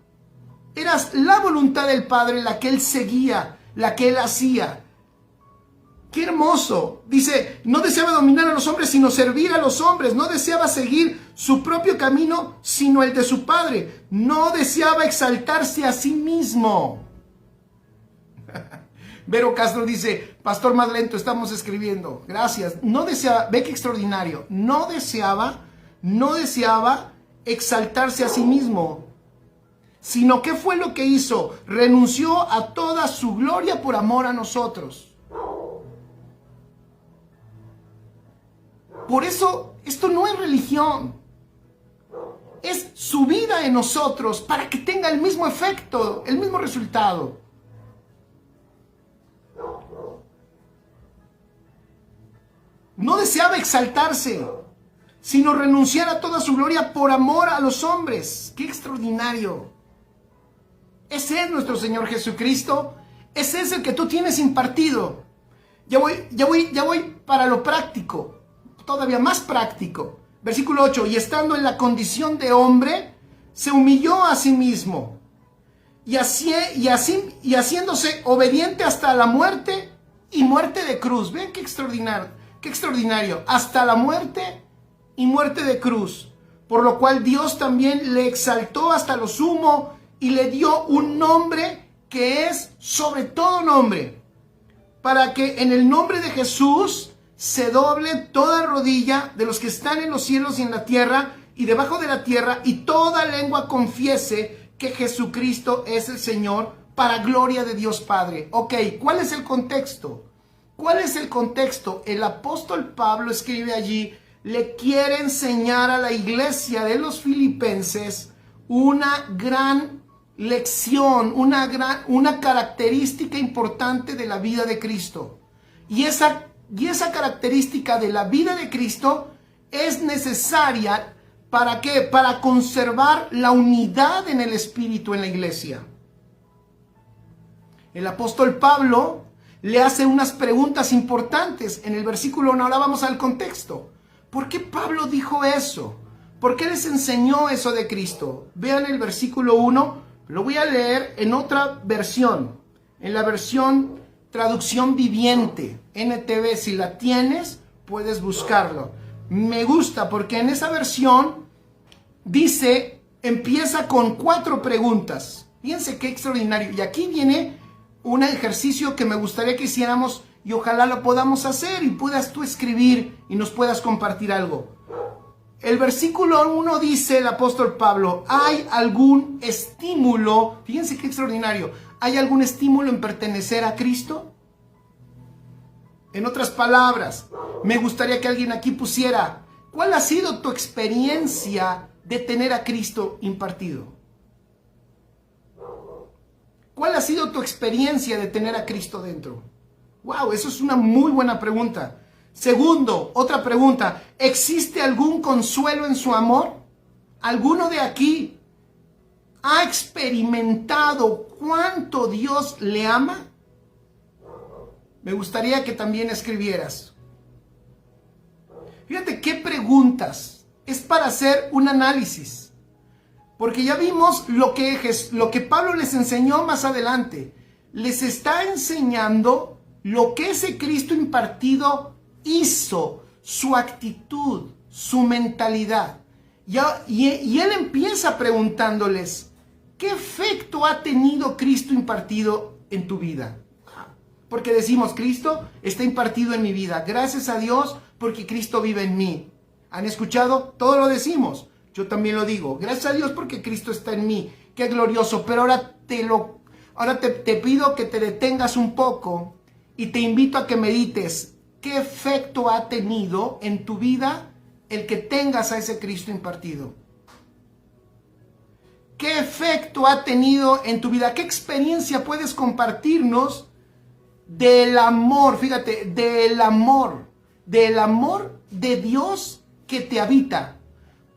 Era la voluntad del Padre la que él seguía, la que él hacía. ¡Qué hermoso! Dice, no deseaba dominar a los hombres, sino servir a los hombres. No deseaba seguir su propio camino, sino el de su Padre. No deseaba exaltarse a sí mismo. Vero Castro dice, pastor más lento, estamos escribiendo. Gracias. No deseaba, ve qué extraordinario. No deseaba exaltarse a sí mismo. Sino ¿qué fue lo que hizo? Renunció a toda su gloria por amor a nosotros. Por eso, esto no es religión. Es su vida en nosotros para que tenga el mismo efecto, el mismo resultado. No deseaba exaltarse, sino renunciar a toda su gloria por amor a los hombres. ¡Qué extraordinario! Ese es nuestro Señor Jesucristo. Ese es el que tú tienes impartido. Ya voy para lo práctico. Todavía más práctico. Versículo 8. Y estando en la condición de hombre, se humilló a sí mismo. Y haciéndose obediente hasta la muerte y muerte de cruz. ¿Ven qué extraordinario? Qué extraordinario. Hasta la muerte y muerte de cruz. Por lo cual Dios también le exaltó hasta lo sumo y le dio un nombre que es sobre todo nombre, para que en el nombre de Jesús se doble toda rodilla de los que están en los cielos y en la tierra y debajo de la tierra, y toda lengua confiese que Jesucristo es el Señor, para gloria de Dios Padre. Ok, ¿cuál es el contexto? ¿Cuál es el contexto? El apóstol Pablo escribe allí, le quiere enseñar a la iglesia de los filipenses una gran lección, una característica importante de la vida de Cristo. Y esa característica de la vida de Cristo es necesaria ¿para qué? Para conservar la unidad en el espíritu en la iglesia. El apóstol Pablo le hace unas preguntas importantes en el versículo 1. Ahora vamos al contexto. ¿Por qué Pablo dijo eso? ¿Por qué les enseñó eso de Cristo? Vean el versículo 1. Lo voy a leer en otra versión, en la versión traducción viviente, NTV. Si la tienes, puedes buscarlo. Me gusta porque en esa versión dice, empieza con 4 preguntas. Fíjense qué extraordinario. Y aquí viene un ejercicio que me gustaría que hiciéramos y ojalá lo podamos hacer y puedas tú escribir y nos puedas compartir algo. El versículo 1 dice el apóstol Pablo, ¿hay algún estímulo? Fíjense qué extraordinario. ¿Hay algún estímulo en pertenecer a Cristo? En otras palabras, me gustaría que alguien aquí pusiera, ¿cuál ha sido tu experiencia de tener a Cristo impartido? ¿Cuál ha sido tu experiencia de tener a Cristo dentro? Wow, eso es una muy buena pregunta. Segundo, otra pregunta, ¿existe algún consuelo en su amor? ¿Alguno de aquí ha experimentado cuánto Dios le ama? Me gustaría que también escribieras. Fíjate qué preguntas. Es para hacer un análisis. Porque ya vimos lo que Pablo les enseñó más adelante. Les está enseñando lo que ese Cristo impartido hizo, su actitud, su mentalidad. Y él empieza preguntándoles, ¿qué efecto ha tenido Cristo impartido en tu vida? Porque decimos, Cristo está impartido en mi vida. Gracias a Dios porque Cristo vive en mí. ¿Han escuchado? Todo lo decimos. Yo también lo digo. Gracias a Dios porque Cristo está en mí. Qué glorioso. Pero ahora te pido que te detengas un poco y te invito a que medites. ¿Qué efecto ha tenido en tu vida el que tengas a ese Cristo impartido? ¿Qué efecto ha tenido en tu vida? ¿Qué experiencia puedes compartirnos del amor? Fíjate, del amor de Dios que te habita.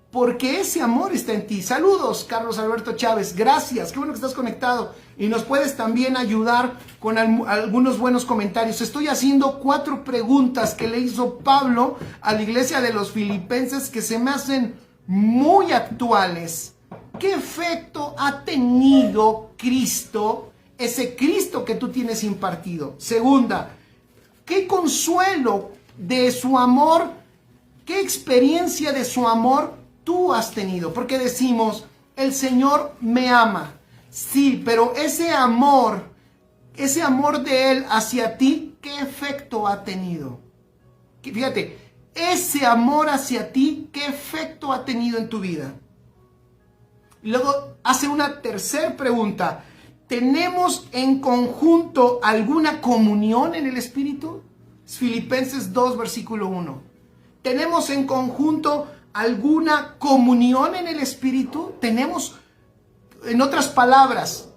Porque ese amor está en ti. Saludos, Carlos Alberto Chávez. Gracias, qué bueno que estás conectado. Y nos puedes también ayudar con algunos buenos comentarios. Estoy haciendo 4 preguntas que le hizo Pablo a la iglesia de los Filipenses que se me hacen muy actuales. ¿Qué efecto ha tenido Cristo, ese Cristo que tú tienes impartido? Segunda, ¿qué consuelo de su amor, qué experiencia de su amor tú has tenido? Porque decimos, el Señor me ama. Sí, pero ese amor de Él hacia ti, ¿qué efecto ha tenido? Fíjate, ese amor hacia ti, ¿qué efecto ha tenido en tu vida? Y luego hace una tercera pregunta. ¿Tenemos en conjunto alguna comunión en el Espíritu? Filipenses 2, versículo 1. ¿Tenemos en conjunto alguna comunión en el Espíritu? Tenemos, en otras palabras,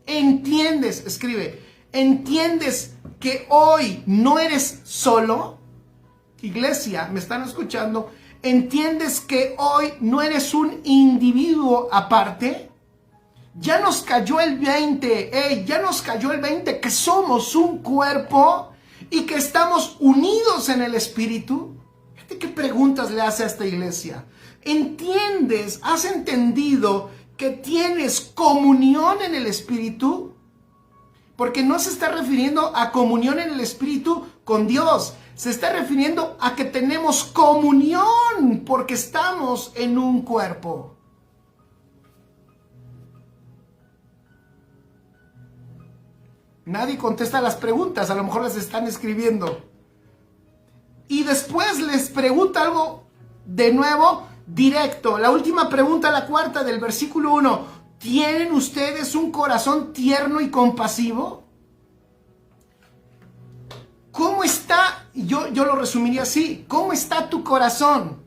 ¿entiendes? Escribe, ¿entiendes que hoy no eres solo? Iglesia, ¿me están escuchando? ¿Entiendes que hoy no eres un individuo aparte? Ya nos cayó el 20, ya nos cayó el 20 que somos un cuerpo y que estamos unidos en el Espíritu. Fíjate qué preguntas le hace a esta iglesia. ¿Entiendes? ¿Has entendido que tienes comunión en el Espíritu? Porque no se está refiriendo a comunión en el Espíritu con Dios. Se está refiriendo a que tenemos comunión porque estamos en un cuerpo. Nadie contesta las preguntas, a lo mejor las están escribiendo. Y después les pregunta algo de nuevo directo. La última pregunta, la cuarta del versículo 1. ¿Tienen ustedes un corazón tierno y compasivo? ¿Cómo está? Yo lo resumiría así. ¿Cómo está tu corazón?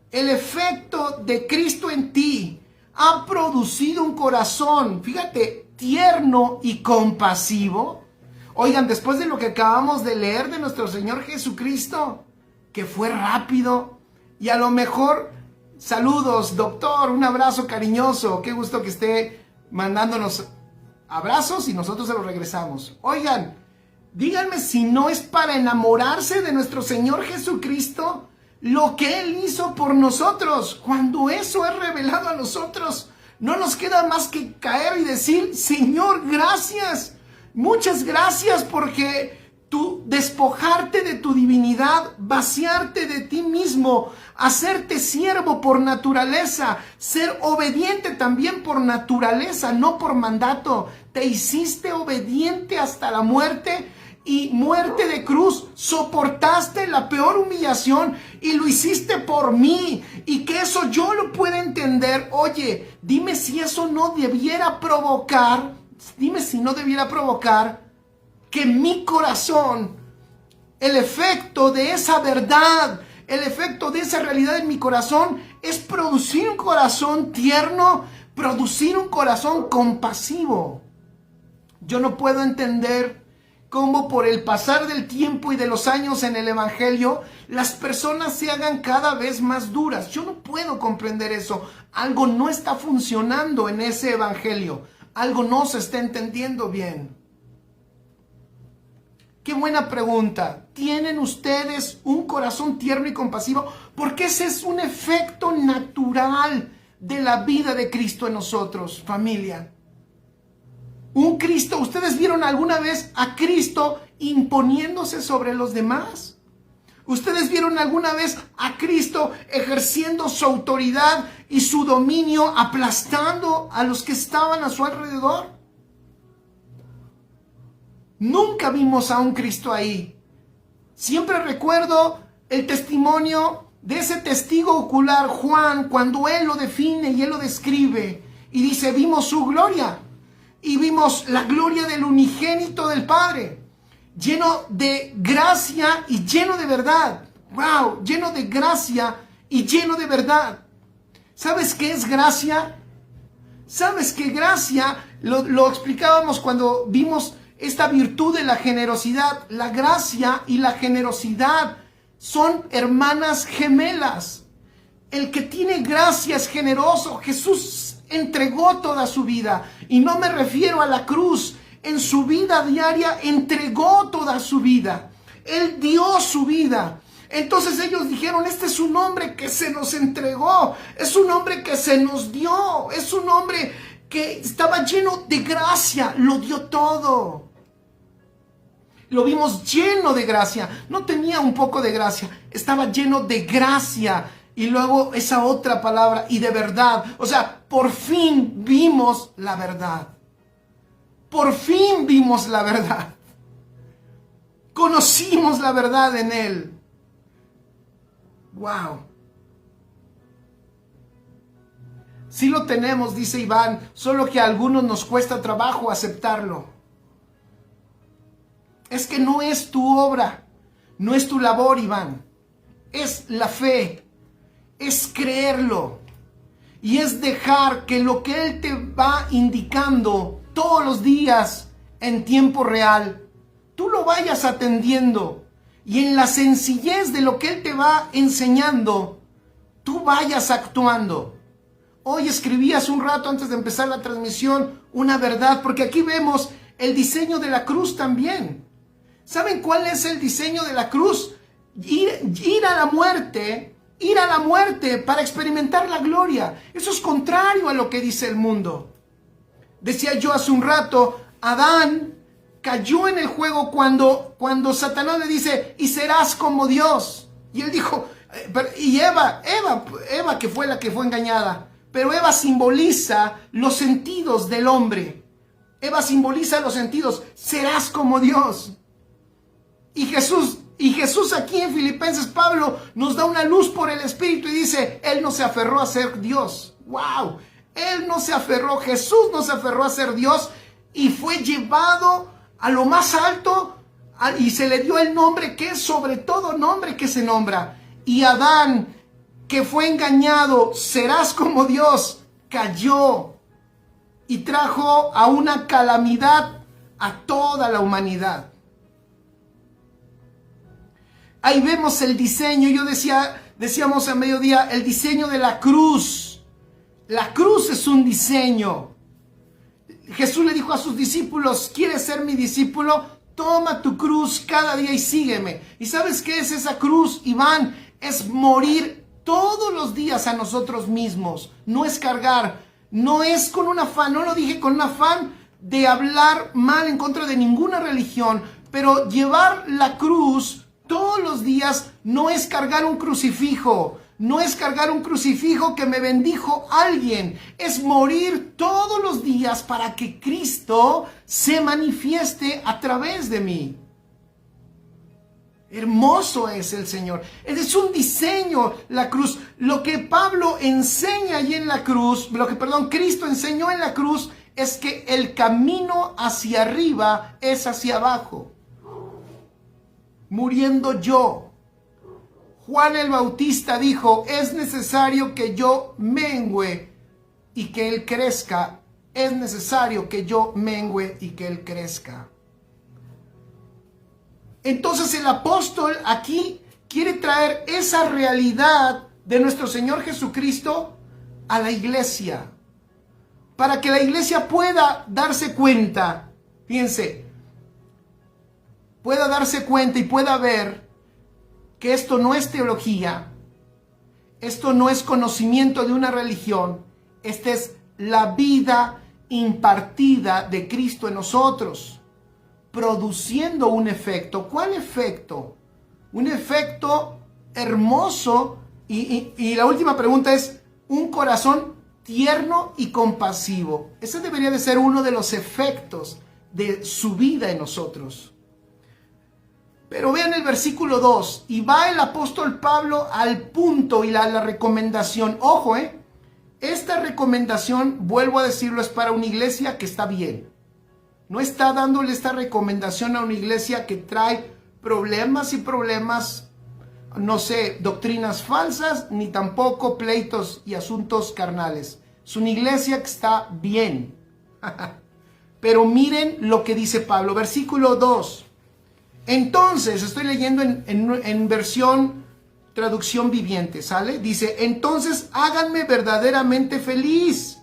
El efecto de Cristo en ti ha producido un corazón, fíjate, tierno y compasivo. Oigan, después de lo que acabamos de leer de nuestro Señor Jesucristo, que fue rápido, y a lo mejor, saludos, doctor, un abrazo cariñoso, qué gusto que esté mandándonos abrazos y nosotros se los regresamos. Oigan, díganme si no es para enamorarse de nuestro Señor Jesucristo lo que Él hizo por nosotros. Cuando eso es revelado a nosotros, no nos queda más que caer y decir, Señor, gracias, muchas gracias, porque tú despojarte de tu divinidad, vaciarte de ti mismo, hacerte siervo por naturaleza, ser obediente también por naturaleza, no por mandato. Te hiciste obediente hasta la muerte y muerte de cruz. Soportaste la peor humillación y lo hiciste por mí. Y que eso yo lo pueda entender. Oye, dime si eso no debiera provocar, que mi corazón, el efecto de esa verdad, el efecto de esa realidad en mi corazón es producir un corazón tierno, producir un corazón compasivo. Yo no puedo entender cómo por el pasar del tiempo y de los años en el evangelio, las personas se hagan cada vez más duras. Yo no puedo comprender eso. Algo no está funcionando en ese evangelio. Algo no se está entendiendo bien. Qué buena pregunta. ¿Tienen ustedes un corazón tierno y compasivo? Porque ese es un efecto natural de la vida de Cristo en nosotros, familia. Un Cristo, ¿ustedes vieron alguna vez a Cristo imponiéndose sobre los demás? ¿Ustedes vieron alguna vez a Cristo ejerciendo su autoridad y su dominio, aplastando a los que estaban a su alrededor? Nunca vimos a un Cristo ahí. Siempre recuerdo el testimonio de ese testigo ocular, Juan, cuando él lo define y él lo describe. Y dice, vimos su gloria. Y vimos la gloria del unigénito del Padre. Lleno de gracia y lleno de verdad. ¡Wow! Lleno de gracia y lleno de verdad. ¿Sabes qué es gracia? ¿Sabes qué gracia? Lo explicábamos cuando vimos esta virtud de la generosidad. La gracia y la generosidad son hermanas gemelas. El que tiene gracia es generoso. Jesús entregó toda su vida. Y no me refiero a la cruz. En su vida diaria entregó toda su vida. Él dio su vida. Entonces ellos dijeron, este es un hombre que se nos entregó. Es un hombre que se nos dio. Es un hombre que estaba lleno de gracia. Lo dio todo. Lo vimos lleno de gracia. No tenía un poco de gracia. Estaba lleno de gracia. Y luego esa otra palabra, y de verdad. O sea, por fin vimos la verdad. Por fin vimos la verdad. Conocimos la verdad en Él. Wow. Sí lo tenemos, dice Iván, solo que a algunos nos cuesta trabajo aceptarlo. Es que no es tu obra, no es tu labor, Iván. Es la fe, es creerlo. Y es dejar que lo que Él te va indicando todos los días en tiempo real, tú lo vayas atendiendo. Y en la sencillez de lo que Él te va enseñando, tú vayas actuando. Hoy escribí hace un rato antes de empezar la transmisión una verdad, porque aquí vemos el diseño de la cruz también. ¿Saben cuál es el diseño de la cruz? Ir a la muerte para experimentar la gloria. Eso es contrario a lo que dice el mundo. Decía yo hace un rato, Adán cayó en el juego cuando Satanás le dice, y serás como Dios. Y él dijo, y Eva que fue la que fue engañada. Pero Eva simboliza los sentidos del hombre. Eva simboliza los sentidos, serás como Dios. Y Jesús aquí en Filipenses, Pablo nos da una luz por el Espíritu y dice, Él no se aferró a ser Dios. ¡Wow! Él no se aferró, Jesús no se aferró a ser Dios y fue llevado a lo más alto y se le dio el nombre que es sobre todo nombre que se nombra. Y Adán, que fue engañado, serás como Dios, cayó y trajo a una calamidad a toda la humanidad. Ahí vemos el diseño, decíamos a mediodía, el diseño de la cruz. La cruz es un diseño. Jesús le dijo a sus discípulos, ¿quieres ser mi discípulo? Toma tu cruz cada día y sígueme. ¿Y sabes qué es esa cruz, Iván? Es morir todos los días a nosotros mismos. No es cargar No es con un afán, no lo dije con un afán de hablar mal en contra de ninguna religión, pero llevar la cruz todos los días no es cargar un crucifijo, no es cargar un crucifijo que me bendijo alguien, es morir todos los días para que Cristo se manifieste a través de mí. Hermoso es el Señor. Es un diseño la cruz. Lo que Pablo enseña ahí en la cruz, Cristo enseñó en la cruz, es que el camino hacia arriba es hacia abajo. Muriendo yo. Juan el Bautista dijo, es necesario que yo mengüe y que Él crezca. Es necesario que yo mengüe y que Él crezca. Entonces el apóstol aquí quiere traer esa realidad de nuestro Señor Jesucristo a la iglesia. Para que la iglesia pueda darse cuenta, fíjense, pueda darse cuenta y pueda ver que esto no es teología, esto no es conocimiento de una religión, esta es la vida impartida de Cristo en nosotros, produciendo un efecto. ¿Cuál efecto? Un efecto hermoso y la última pregunta es un corazón tierno y compasivo. Ese debería de ser uno de los efectos de su vida en nosotros. Pero vean el versículo 2, y va el apóstol Pablo al punto y la recomendación. Ojo, esta recomendación, vuelvo a decirlo, es para una iglesia que está bien. No está dándole esta recomendación a una iglesia que trae problemas y problemas, no sé, doctrinas falsas, ni tampoco pleitos y asuntos carnales. Es una iglesia que está bien. Pero miren lo que dice Pablo, versículo 2. Entonces, estoy leyendo en versión traducción viviente, ¿sale? Dice, entonces háganme verdaderamente feliz,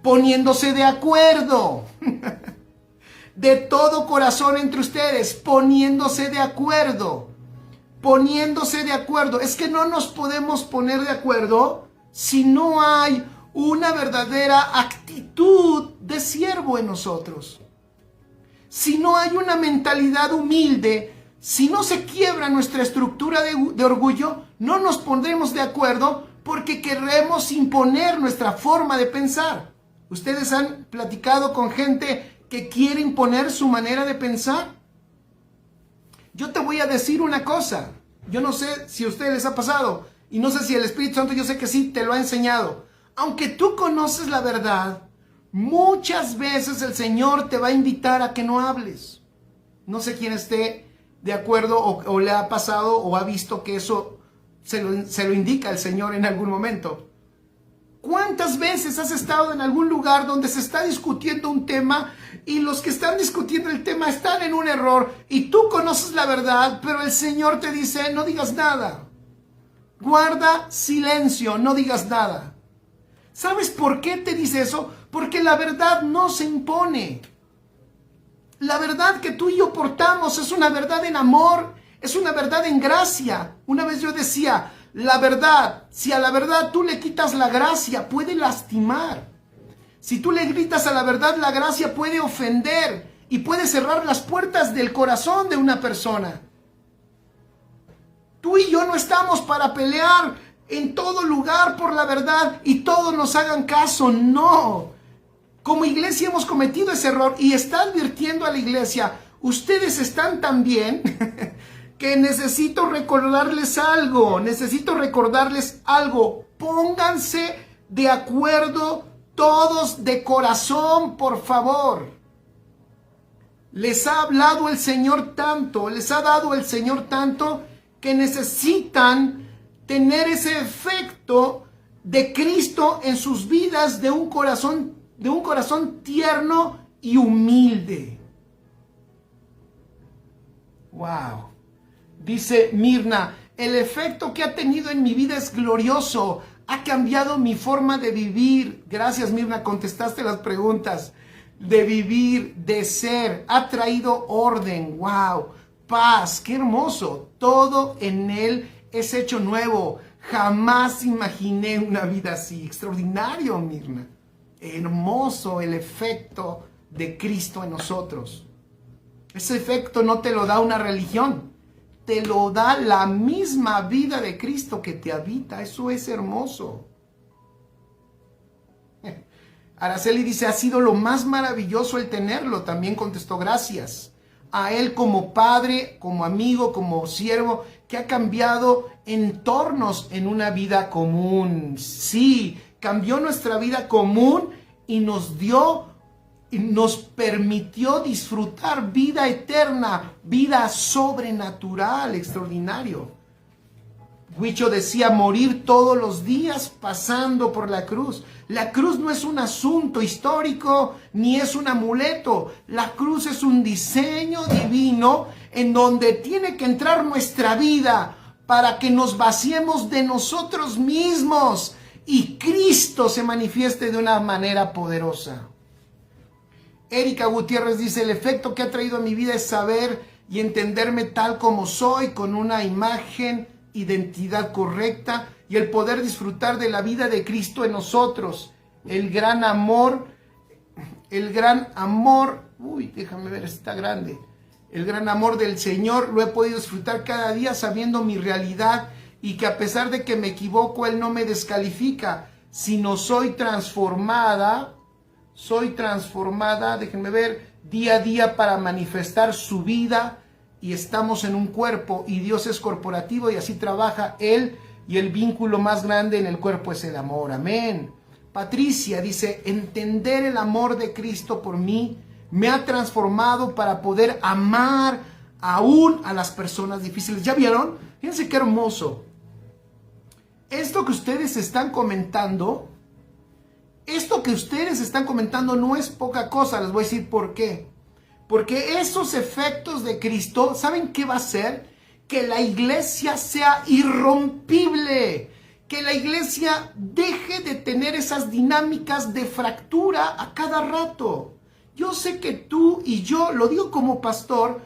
poniéndose de acuerdo, de todo corazón entre ustedes, poniéndose de acuerdo. Es que no nos podemos poner de acuerdo si no hay una verdadera actitud de siervo en nosotros. Si no hay una mentalidad humilde, si no se quiebra nuestra estructura de orgullo, no nos pondremos de acuerdo porque queremos imponer nuestra forma de pensar. ¿Ustedes han platicado con gente que quiere imponer su manera de pensar? Yo te voy a decir una cosa. Yo no sé si a ustedes les ha pasado, y no sé si el Espíritu Santo, yo sé que sí, te lo ha enseñado. Aunque tú conoces la verdad, muchas veces el Señor te va a invitar a que no hables. No sé quién esté de acuerdo o le ha pasado o ha visto que eso se lo indica el Señor en algún momento. ¿Cuántas veces has estado en algún lugar donde se está discutiendo un tema y los que están discutiendo el tema están en un error y tú conoces la verdad, pero el Señor te dice, no digas nada. Guarda silencio, no digas nada. ¿Sabes por qué te dice eso? Porque la verdad no se impone. La verdad que tú y yo portamos es una verdad en amor, es una verdad en gracia. Una vez yo decía, la verdad, si a la verdad tú le quitas la gracia, puede lastimar. Si tú le gritas a la verdad, la gracia puede ofender y puede cerrar las puertas del corazón de una persona. Tú y yo no estamos para pelear en todo lugar por la verdad y todos nos hagan caso, no. Como iglesia hemos cometido ese error y está advirtiendo a la iglesia, ustedes están tan bien que necesito recordarles algo, pónganse de acuerdo todos de corazón, por favor. Les ha hablado el Señor tanto, les ha dado el Señor tanto que necesitan tener ese efecto de Cristo en sus vidas de un corazón tierno y humilde. Wow. Dice Mirna, el efecto que ha tenido en mi vida es glorioso. Ha cambiado mi forma de vivir. Gracias, Mirna, contestaste las preguntas. De vivir, de ser. Ha traído orden. Wow. Paz. Qué hermoso. Todo en él es hecho nuevo. Jamás imaginé una vida así. Extraordinario, Mirna. hermoso el efecto de Cristo en nosotros. Ese efecto no te lo da una religión, te lo da la misma vida de Cristo que te habita. Eso es hermoso. Araceli dice, ha sido lo más maravilloso el tenerlo. También contestó, gracias a él como padre, como amigo, como siervo, que ha cambiado entornos en una vida común. Sí, cambió nuestra vida común y nos dio, y nos permitió disfrutar vida eterna, vida sobrenatural, extraordinario. Huicho decía, morir todos los días pasando por la cruz. La cruz no es un asunto histórico ni es un amuleto. La cruz es un diseño divino en donde tiene que entrar nuestra vida para que nos vaciemos de nosotros mismos y Cristo se manifieste de una manera poderosa. Erika Gutiérrez dice, el efecto que ha traído a mi vida es saber y entenderme tal como soy, con una imagen, identidad correcta y el poder disfrutar de la vida de Cristo en nosotros. El gran amor, uy, déjame ver, está grande. El gran amor del Señor lo he podido disfrutar cada día sabiendo mi realidad y que a pesar de que me equivoco, Él no me descalifica, sino soy transformada, déjenme ver, día a día para manifestar su vida. Y estamos en un cuerpo y Dios es corporativo y así trabaja Él y el vínculo más grande en el cuerpo es el amor. Amén. Patricia dice, entender el amor de Cristo por mí me ha transformado para poder amar aún a las personas difíciles. ¿Ya vieron? Fíjense qué hermoso. Esto que ustedes están comentando no es poca cosa. Les voy a decir por qué. Porque esos efectos de Cristo, ¿saben qué va a hacer? Que la iglesia sea irrompible. Que la iglesia deje de tener esas dinámicas de fractura a cada rato. Yo sé que tú y yo, lo digo como pastor,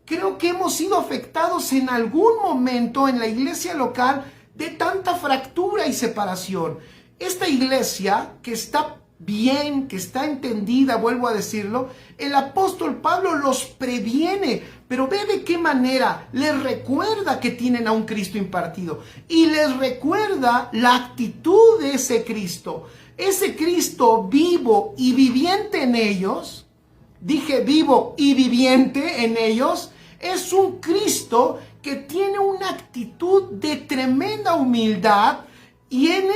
creo que hemos sido afectados en algún momento en la iglesia local de tanta fractura y separación. Esta iglesia que está bien, que está entendida, vuelvo a decirlo, el apóstol Pablo los previene, pero ve de qué manera les recuerda que tienen a un Cristo impartido y les recuerda la actitud de ese Cristo vivo y viviente en ellos. Dije vivo y viviente en ellos. Es un Cristo que tiene una actitud de tremenda humildad. Y en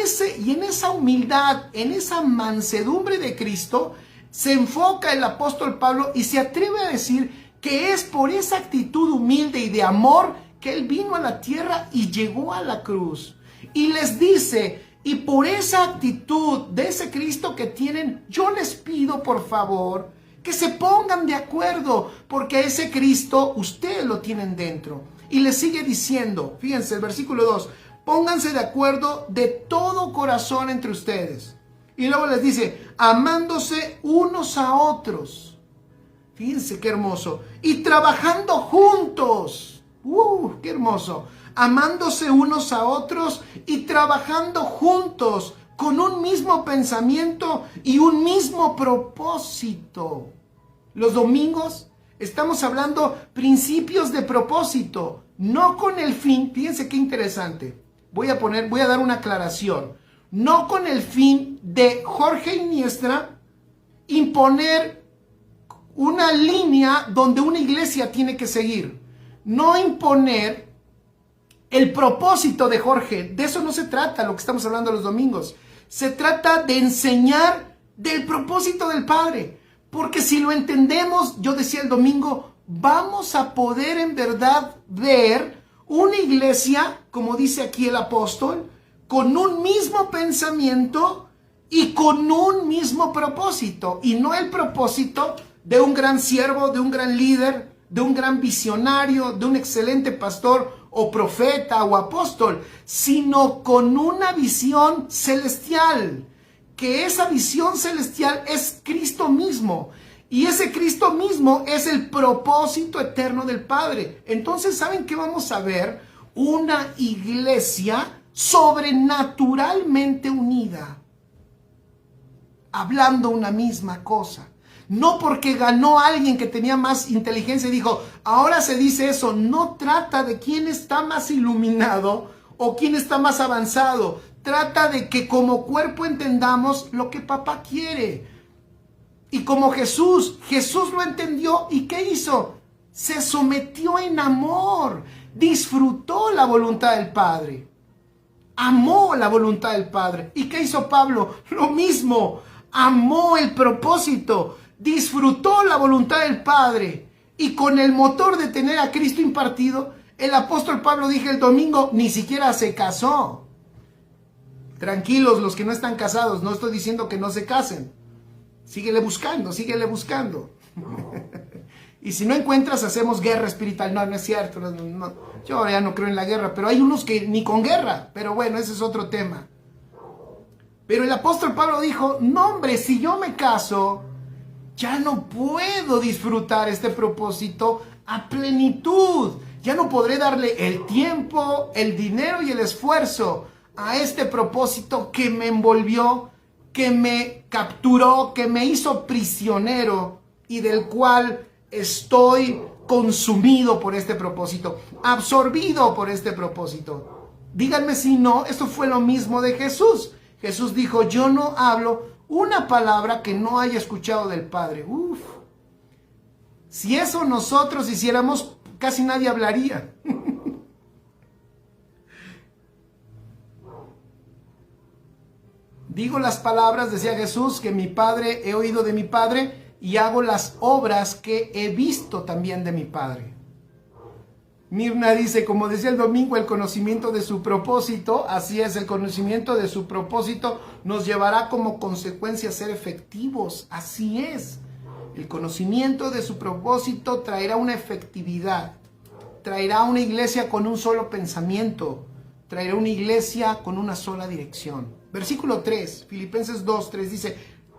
esa humildad, en esa mansedumbre de Cristo, se enfoca el apóstol Pablo y se atreve a decir que es por esa actitud humilde y de amor que él vino a la tierra y llegó a la cruz. Y les dice, y por esa actitud de ese Cristo que tienen, yo les pido por favor que se pongan de acuerdo, porque ese Cristo ustedes lo tienen dentro. Y les sigue diciendo, fíjense, el versículo 2, pónganse de acuerdo de todo corazón entre ustedes. Y luego les dice, amándose unos a otros. Fíjense qué hermoso. Y trabajando juntos. Qué hermoso. Amándose unos a otros y trabajando juntos con un mismo pensamiento y un mismo propósito. Los domingos estamos hablando principios de propósito, no con el fin. Fíjense qué interesante. Voy a dar una aclaración. No con el fin de Jorge Iniestra imponer una línea donde una iglesia tiene que seguir. No imponer el propósito de Jorge. De eso no se trata lo que estamos hablando los domingos. Se trata de enseñar del propósito del Padre. Porque si lo entendemos, yo decía el domingo, vamos a poder en verdad ver una iglesia, como dice aquí el apóstol, con un mismo pensamiento y con un mismo propósito. Y no el propósito de un gran siervo, de un gran líder, de un gran visionario, de un excelente pastor o profeta o apóstol, sino con una visión celestial. Que esa visión celestial es Cristo mismo. Y ese Cristo mismo es el propósito eterno del Padre. Entonces, ¿saben qué vamos a ver? Una iglesia sobrenaturalmente unida. hablando una misma cosa. No porque ganó alguien que tenía más inteligencia y dijo, ahora se dice eso. No trata de quién está más iluminado o quién está más avanzado. Trata de que como cuerpo entendamos lo que papá quiere. Y como Jesús lo entendió. ¿Y qué hizo? Se sometió en amor. Disfrutó la voluntad del Padre. Amó la voluntad del Padre. ¿Y qué hizo Pablo? Lo mismo. Amó el propósito. Disfrutó la voluntad del Padre. Y con el motor de tener a Cristo impartido, el apóstol Pablo, dije el domingo, ni siquiera se casó. Tranquilos los que no están casados, no estoy diciendo que no se casen. Síguele buscando, síguele buscando. Y si no encuentras, hacemos guerra espiritual. No, no es cierto. No. Yo ya no creo en la guerra, pero hay unos que ni con guerra. Pero bueno, ese es otro tema. Pero el apóstol Pablo dijo, no hombre, si yo me caso, ya no puedo disfrutar este propósito a plenitud. Ya no podré darle el tiempo, el dinero y el esfuerzo a este propósito que me envolvió, que me capturó, que me hizo prisionero y del cual estoy consumido por este propósito, absorbido por este propósito. Díganme si no, esto fue lo mismo de Jesús. Jesús dijo, yo no hablo una palabra que no haya escuchado del Padre. Uf. Si eso nosotros hiciéramos, casi nadie hablaría. Digo las palabras, decía Jesús, que mi Padre, he oído de mi Padre y hago las obras que he visto también de mi Padre. Mirna dice, como decía el domingo, el conocimiento de su propósito, así es, el conocimiento de su propósito nos llevará como consecuencia a ser efectivos, así es. El conocimiento de su propósito traerá una efectividad, traerá una iglesia con un solo pensamiento, traerá una iglesia con una sola dirección. Versículo 3, Filipenses 2:3 dice,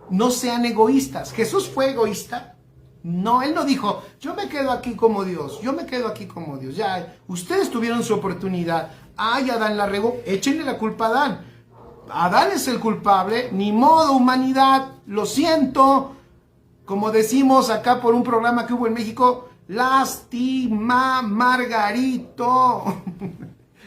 no sean egoístas. ¿Jesús fue egoísta? No, él no dijo, yo me quedo aquí como Dios, yo me quedo aquí como Dios. Ya, ustedes tuvieron su oportunidad. Ay, Adán la regó, échenle la culpa a Adán. Adán es el culpable, ni modo, humanidad, lo siento. Como decimos acá por un programa que hubo en México, lástima, Margarito.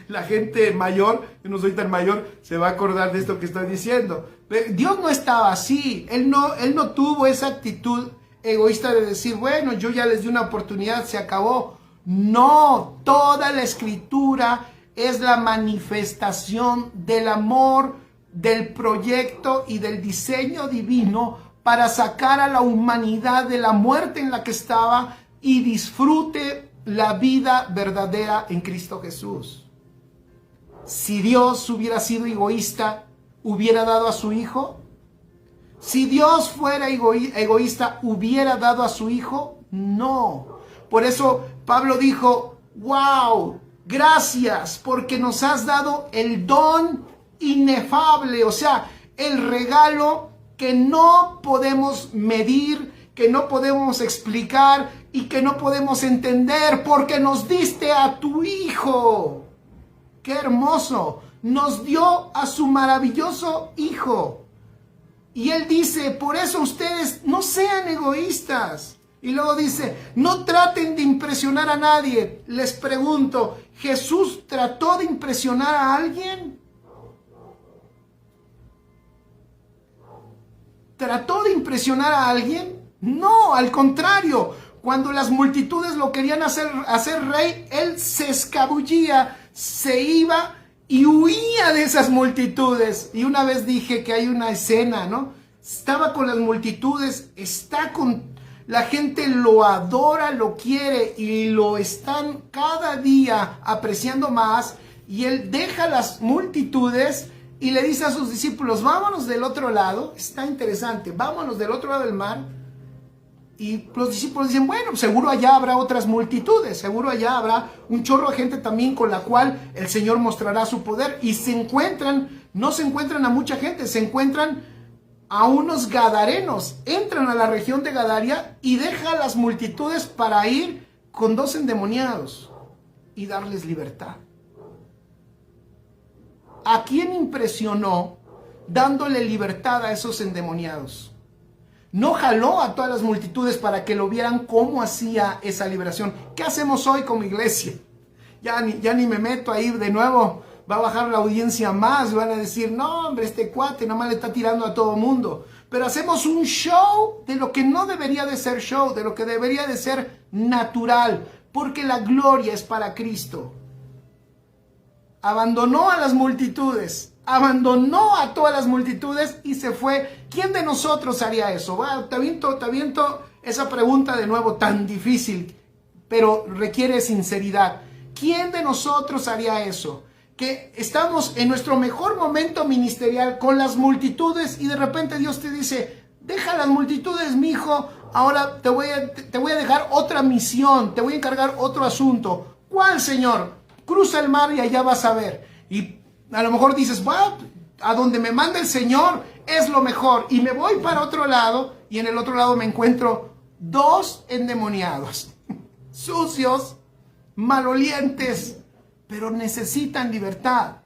La gente mayor, yo no soy tan mayor, se va a acordar de esto que estoy diciendo. Pero Dios no estaba así, Él no tuvo esa actitud egoísta de decir, bueno, yo ya les di una oportunidad, se acabó. No, toda la escritura es la manifestación del amor, del proyecto y del diseño divino para sacar a la humanidad de la muerte en la que estaba y disfrute la vida verdadera en Cristo Jesús. Si Dios hubiera sido egoísta, ¿hubiera dado a su hijo? Si Dios fuera egoísta, ¿hubiera dado a su hijo? No. Por eso Pablo dijo, wow, gracias porque nos has dado el don inefable, o sea, el regalo que no podemos medir, que no podemos explicar y que no podemos entender porque nos diste a tu hijo. ¡Qué hermoso! Nos dio a su maravilloso hijo. Y él dice, por eso ustedes no sean egoístas. Y luego dice, no traten de impresionar a nadie. Les pregunto, ¿Jesús trató de impresionar a alguien? ¿Trató de impresionar a alguien? No, al contrario. Cuando las multitudes lo querían hacer rey, él se escabullía, se iba y huía de esas multitudes. Y una vez dije que hay una escena, ¿no? Estaba con las multitudes, está con la gente, lo adora, lo quiere y lo están cada día apreciando más. Y él deja las multitudes y le dice a sus discípulos, vámonos del otro lado. Está interesante, vámonos del otro lado del mar. Y los discípulos dicen, bueno, seguro allá habrá otras multitudes, seguro allá habrá un chorro de gente también con la cual el Señor mostrará su poder. Y no se encuentran a mucha gente, se encuentran a unos gadarenos. Entran a la región de Gadaria y dejan las multitudes para ir con 2 endemoniados y darles libertad. ¿A quién impresionó dándole libertad a esos endemoniados. No jaló a todas las multitudes para que lo vieran cómo hacía esa liberación. ¿Qué hacemos hoy como iglesia? Ya ni me meto ahí de nuevo. Va a bajar la audiencia más. Van a decir, no hombre, este cuate nomás le está tirando a todo mundo. Pero hacemos un show de lo que no debería de ser show, de lo que debería de ser natural. Porque la gloria es para Cristo. Abandonó a las multitudes. Abandonó a todas las multitudes y se fue. ¿Quién de nosotros haría eso? Bueno, te aviento esa pregunta de nuevo tan difícil, pero requiere sinceridad. ¿Quién de nosotros haría eso? Que estamos en nuestro mejor momento ministerial con las multitudes y de repente Dios te dice, deja las multitudes, mijo, ahora te voy a dejar otra misión, te voy a encargar otro asunto. ¿Cuál, Señor? Cruza el mar y allá vas a ver. Y a lo mejor dices, bueno, a donde me manda el Señor es lo mejor. Y me voy para otro lado y en el otro lado me encuentro 2 endemoniados, sucios, malolientes, pero necesitan libertad.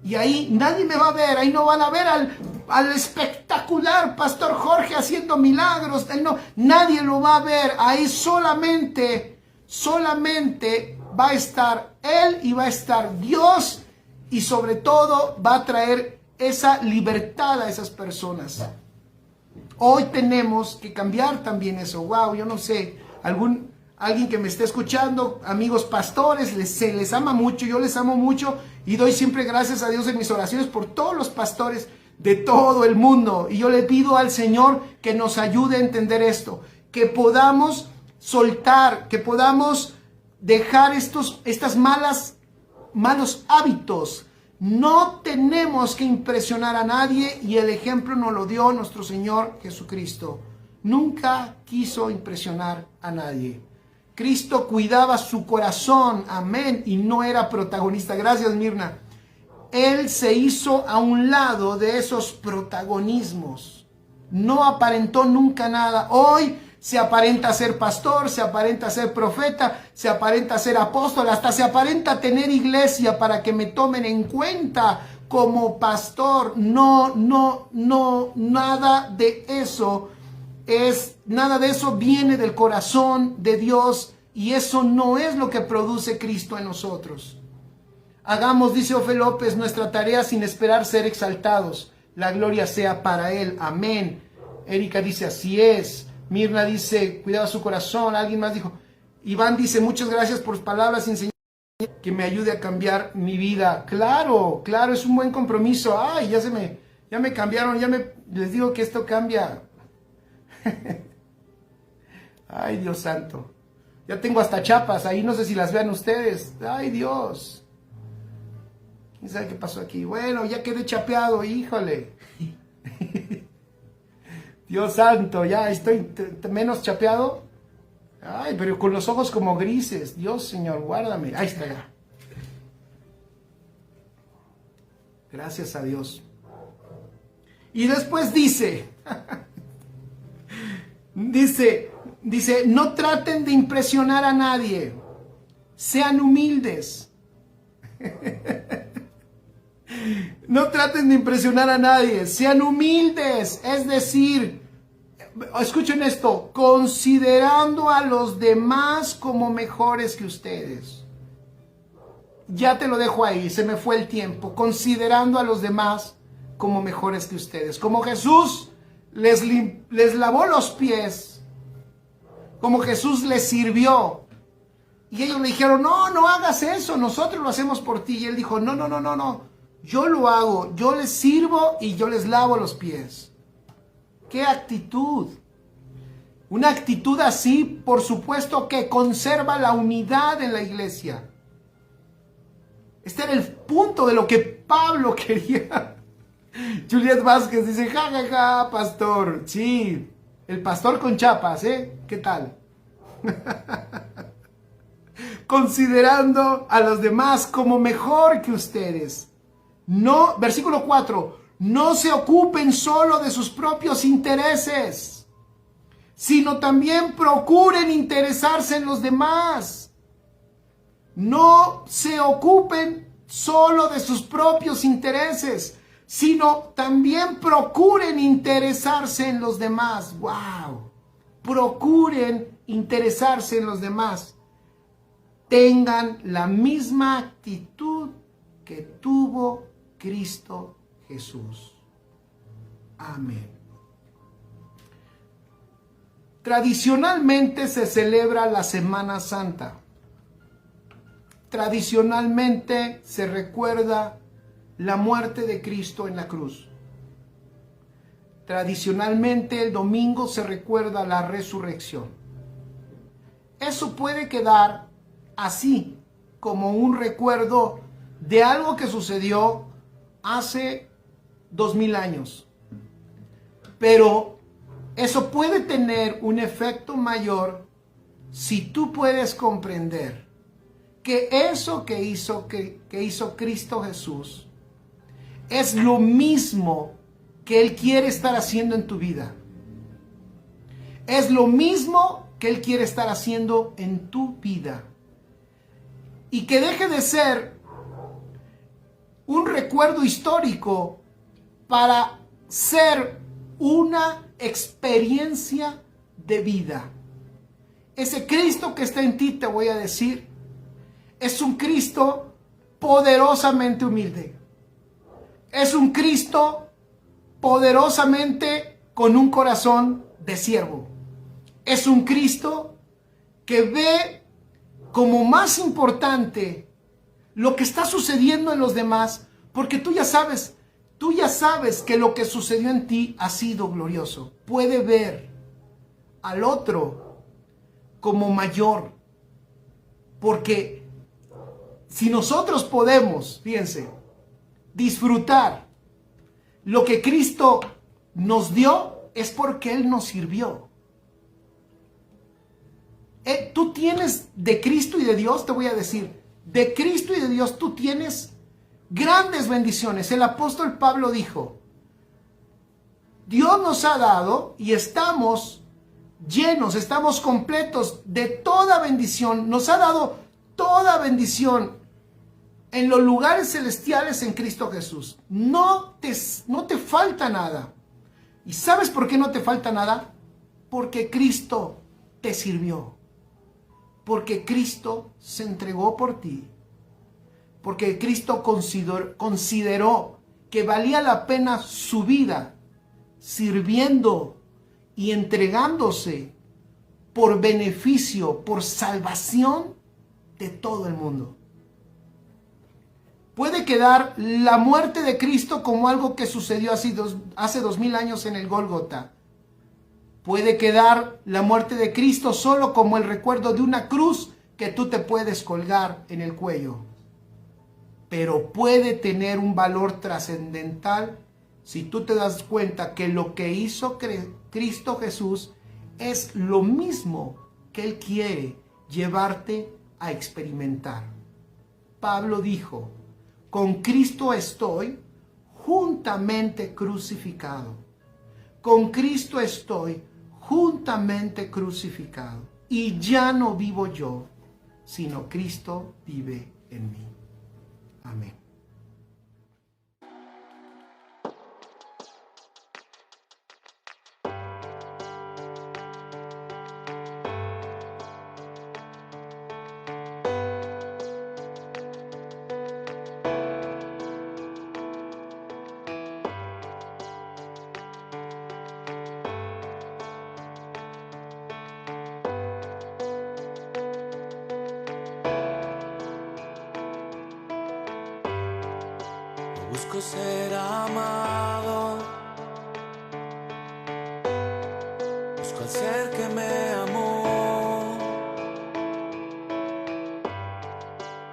Y ahí nadie me va a ver, ahí no van a ver al espectacular Pastor Jorge haciendo milagros. No, nadie lo va a ver, ahí solamente va a estar Él y va a estar Dios y sobre todo va a traer esa libertad a esas personas. Hoy tenemos que cambiar también eso. Wow, yo no sé, alguien que me esté escuchando, amigos pastores, se les ama mucho, yo les amo mucho y doy siempre gracias a Dios en mis oraciones por todos los pastores de todo el mundo. Y yo le pido al Señor que nos ayude a entender esto, que podamos soltar, que podamos dejar estos malos hábitos. No tenemos que impresionar a nadie y el ejemplo nos lo dio nuestro Señor Jesucristo. Nunca quiso impresionar a nadie. Cristo cuidaba su corazón, amén, y no era protagonista. Gracias, Mirna. Él se hizo a un lado de esos protagonismos. No aparentó nunca nada. Hoy se aparenta ser pastor, se aparenta ser profeta, se aparenta ser apóstol, hasta se aparenta tener iglesia para que me tomen en cuenta como pastor. No, nada de eso viene del corazón de Dios y eso no es lo que produce Cristo en nosotros. Hagamos, dice Ofe López, nuestra tarea sin esperar ser exaltados. La gloria sea para Él. Amén. Erika dice, así es. Mirna dice, cuidado su corazón. Alguien más dijo, Iván dice, muchas gracias por sus palabras y enseñanzas que me ayude a cambiar mi vida. Claro, es un buen compromiso. Ay, ya me cambiaron, les digo que esto cambia. Ay, Dios santo. Ya tengo hasta chapas, ahí no sé si las vean ustedes. Ay, Dios. ¿Quién sabe qué pasó aquí? Bueno, ya quedé chapeado, híjole. Dios santo, ya estoy menos chapeado. Ay, pero con los ojos como grises. Dios, Señor, guárdame. Ahí está ya. Gracias a Dios. Y después dice, dice, no traten de impresionar a nadie. Sean humildes. No traten de impresionar a nadie, sean humildes, es decir, escuchen esto, considerando a los demás como mejores que ustedes. Ya te lo dejo ahí, se me fue el tiempo, considerando a los demás como mejores que ustedes. Como Jesús les lavó los pies, como Jesús les sirvió. Y ellos le dijeron, no hagas eso, nosotros lo hacemos por ti. Y él dijo, no. Yo lo hago, yo les sirvo y yo les lavo los pies. ¡Qué actitud! Una actitud así, por supuesto, que conserva la unidad en la iglesia. Este era el punto de lo que Pablo quería. Juliet Vázquez dice, ja, pastor. Sí, el pastor con chapas, ¿eh? ¿Qué tal? Considerando a los demás como mejor que ustedes. No, versículo 4, no se ocupen solo de sus propios intereses, sino también procuren interesarse en los demás. No se ocupen solo de sus propios intereses, sino también procuren interesarse en los demás. ¡Wow! Procuren interesarse en los demás. Tengan la misma actitud que tuvo Cristo Jesús. Amén. Tradicionalmente se celebra la Semana Santa. Tradicionalmente se recuerda la muerte de Cristo en la cruz. Tradicionalmente el domingo se recuerda la resurrección. Eso puede quedar así, como un recuerdo de algo que sucedió hace 2000 años. Pero eso puede tener un efecto mayor si tú puedes comprender que eso que hizo Cristo Jesús es lo mismo que Él quiere estar haciendo en tu vida. Es lo mismo que Él quiere estar haciendo en tu vida. Y que deje de ser un recuerdo histórico para ser una experiencia de vida. Ese Cristo que está en ti, te voy a decir, es un Cristo poderosamente humilde. Es un Cristo poderosamente con un corazón de siervo. Es un Cristo que ve como más importante lo que está sucediendo en los demás, porque tú ya sabes que lo que sucedió en ti ha sido glorioso. Puede ver al otro como mayor, porque si nosotros podemos, fíjense, disfrutar lo que Cristo nos dio, es porque Él nos sirvió. Tú tienes de Cristo y de Dios, te voy a decir, de Cristo y de Dios tú tienes grandes bendiciones. El apóstol Pablo dijo, Dios nos ha dado y estamos llenos, estamos completos de toda bendición. Nos ha dado toda bendición en los lugares celestiales en Cristo Jesús. No te falta nada. ¿Y sabes por qué no te falta nada? Porque Cristo te sirvió. Porque Cristo se entregó por ti. Porque Cristo consideró que valía la pena su vida sirviendo y entregándose por beneficio, por salvación de todo el mundo. Puede quedar la muerte de Cristo como algo que sucedió hace 2000 años en el Gólgota. Puede quedar la muerte de Cristo solo como el recuerdo de una cruz que tú te puedes colgar en el cuello. Pero puede tener un valor trascendental si tú te das cuenta que lo que hizo Cristo Jesús es lo mismo que Él quiere llevarte a experimentar. Pablo dijo, con Cristo estoy juntamente crucificado. Con Cristo estoy juntamente crucificado. Y ya no vivo yo, sino Cristo vive en mí. Amén. Busco ser amado, busco al ser que me amó.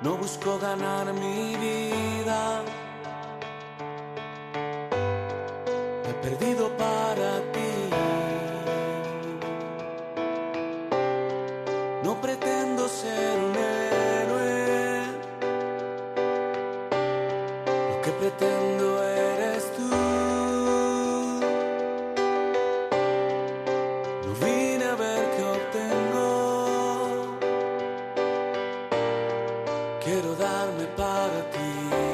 No busco ganar mi vida, me he perdido para ti. No pretendo ser un héroe, lo que pretendo eres tú. No vine a ver qué obtengo, quiero darme para ti.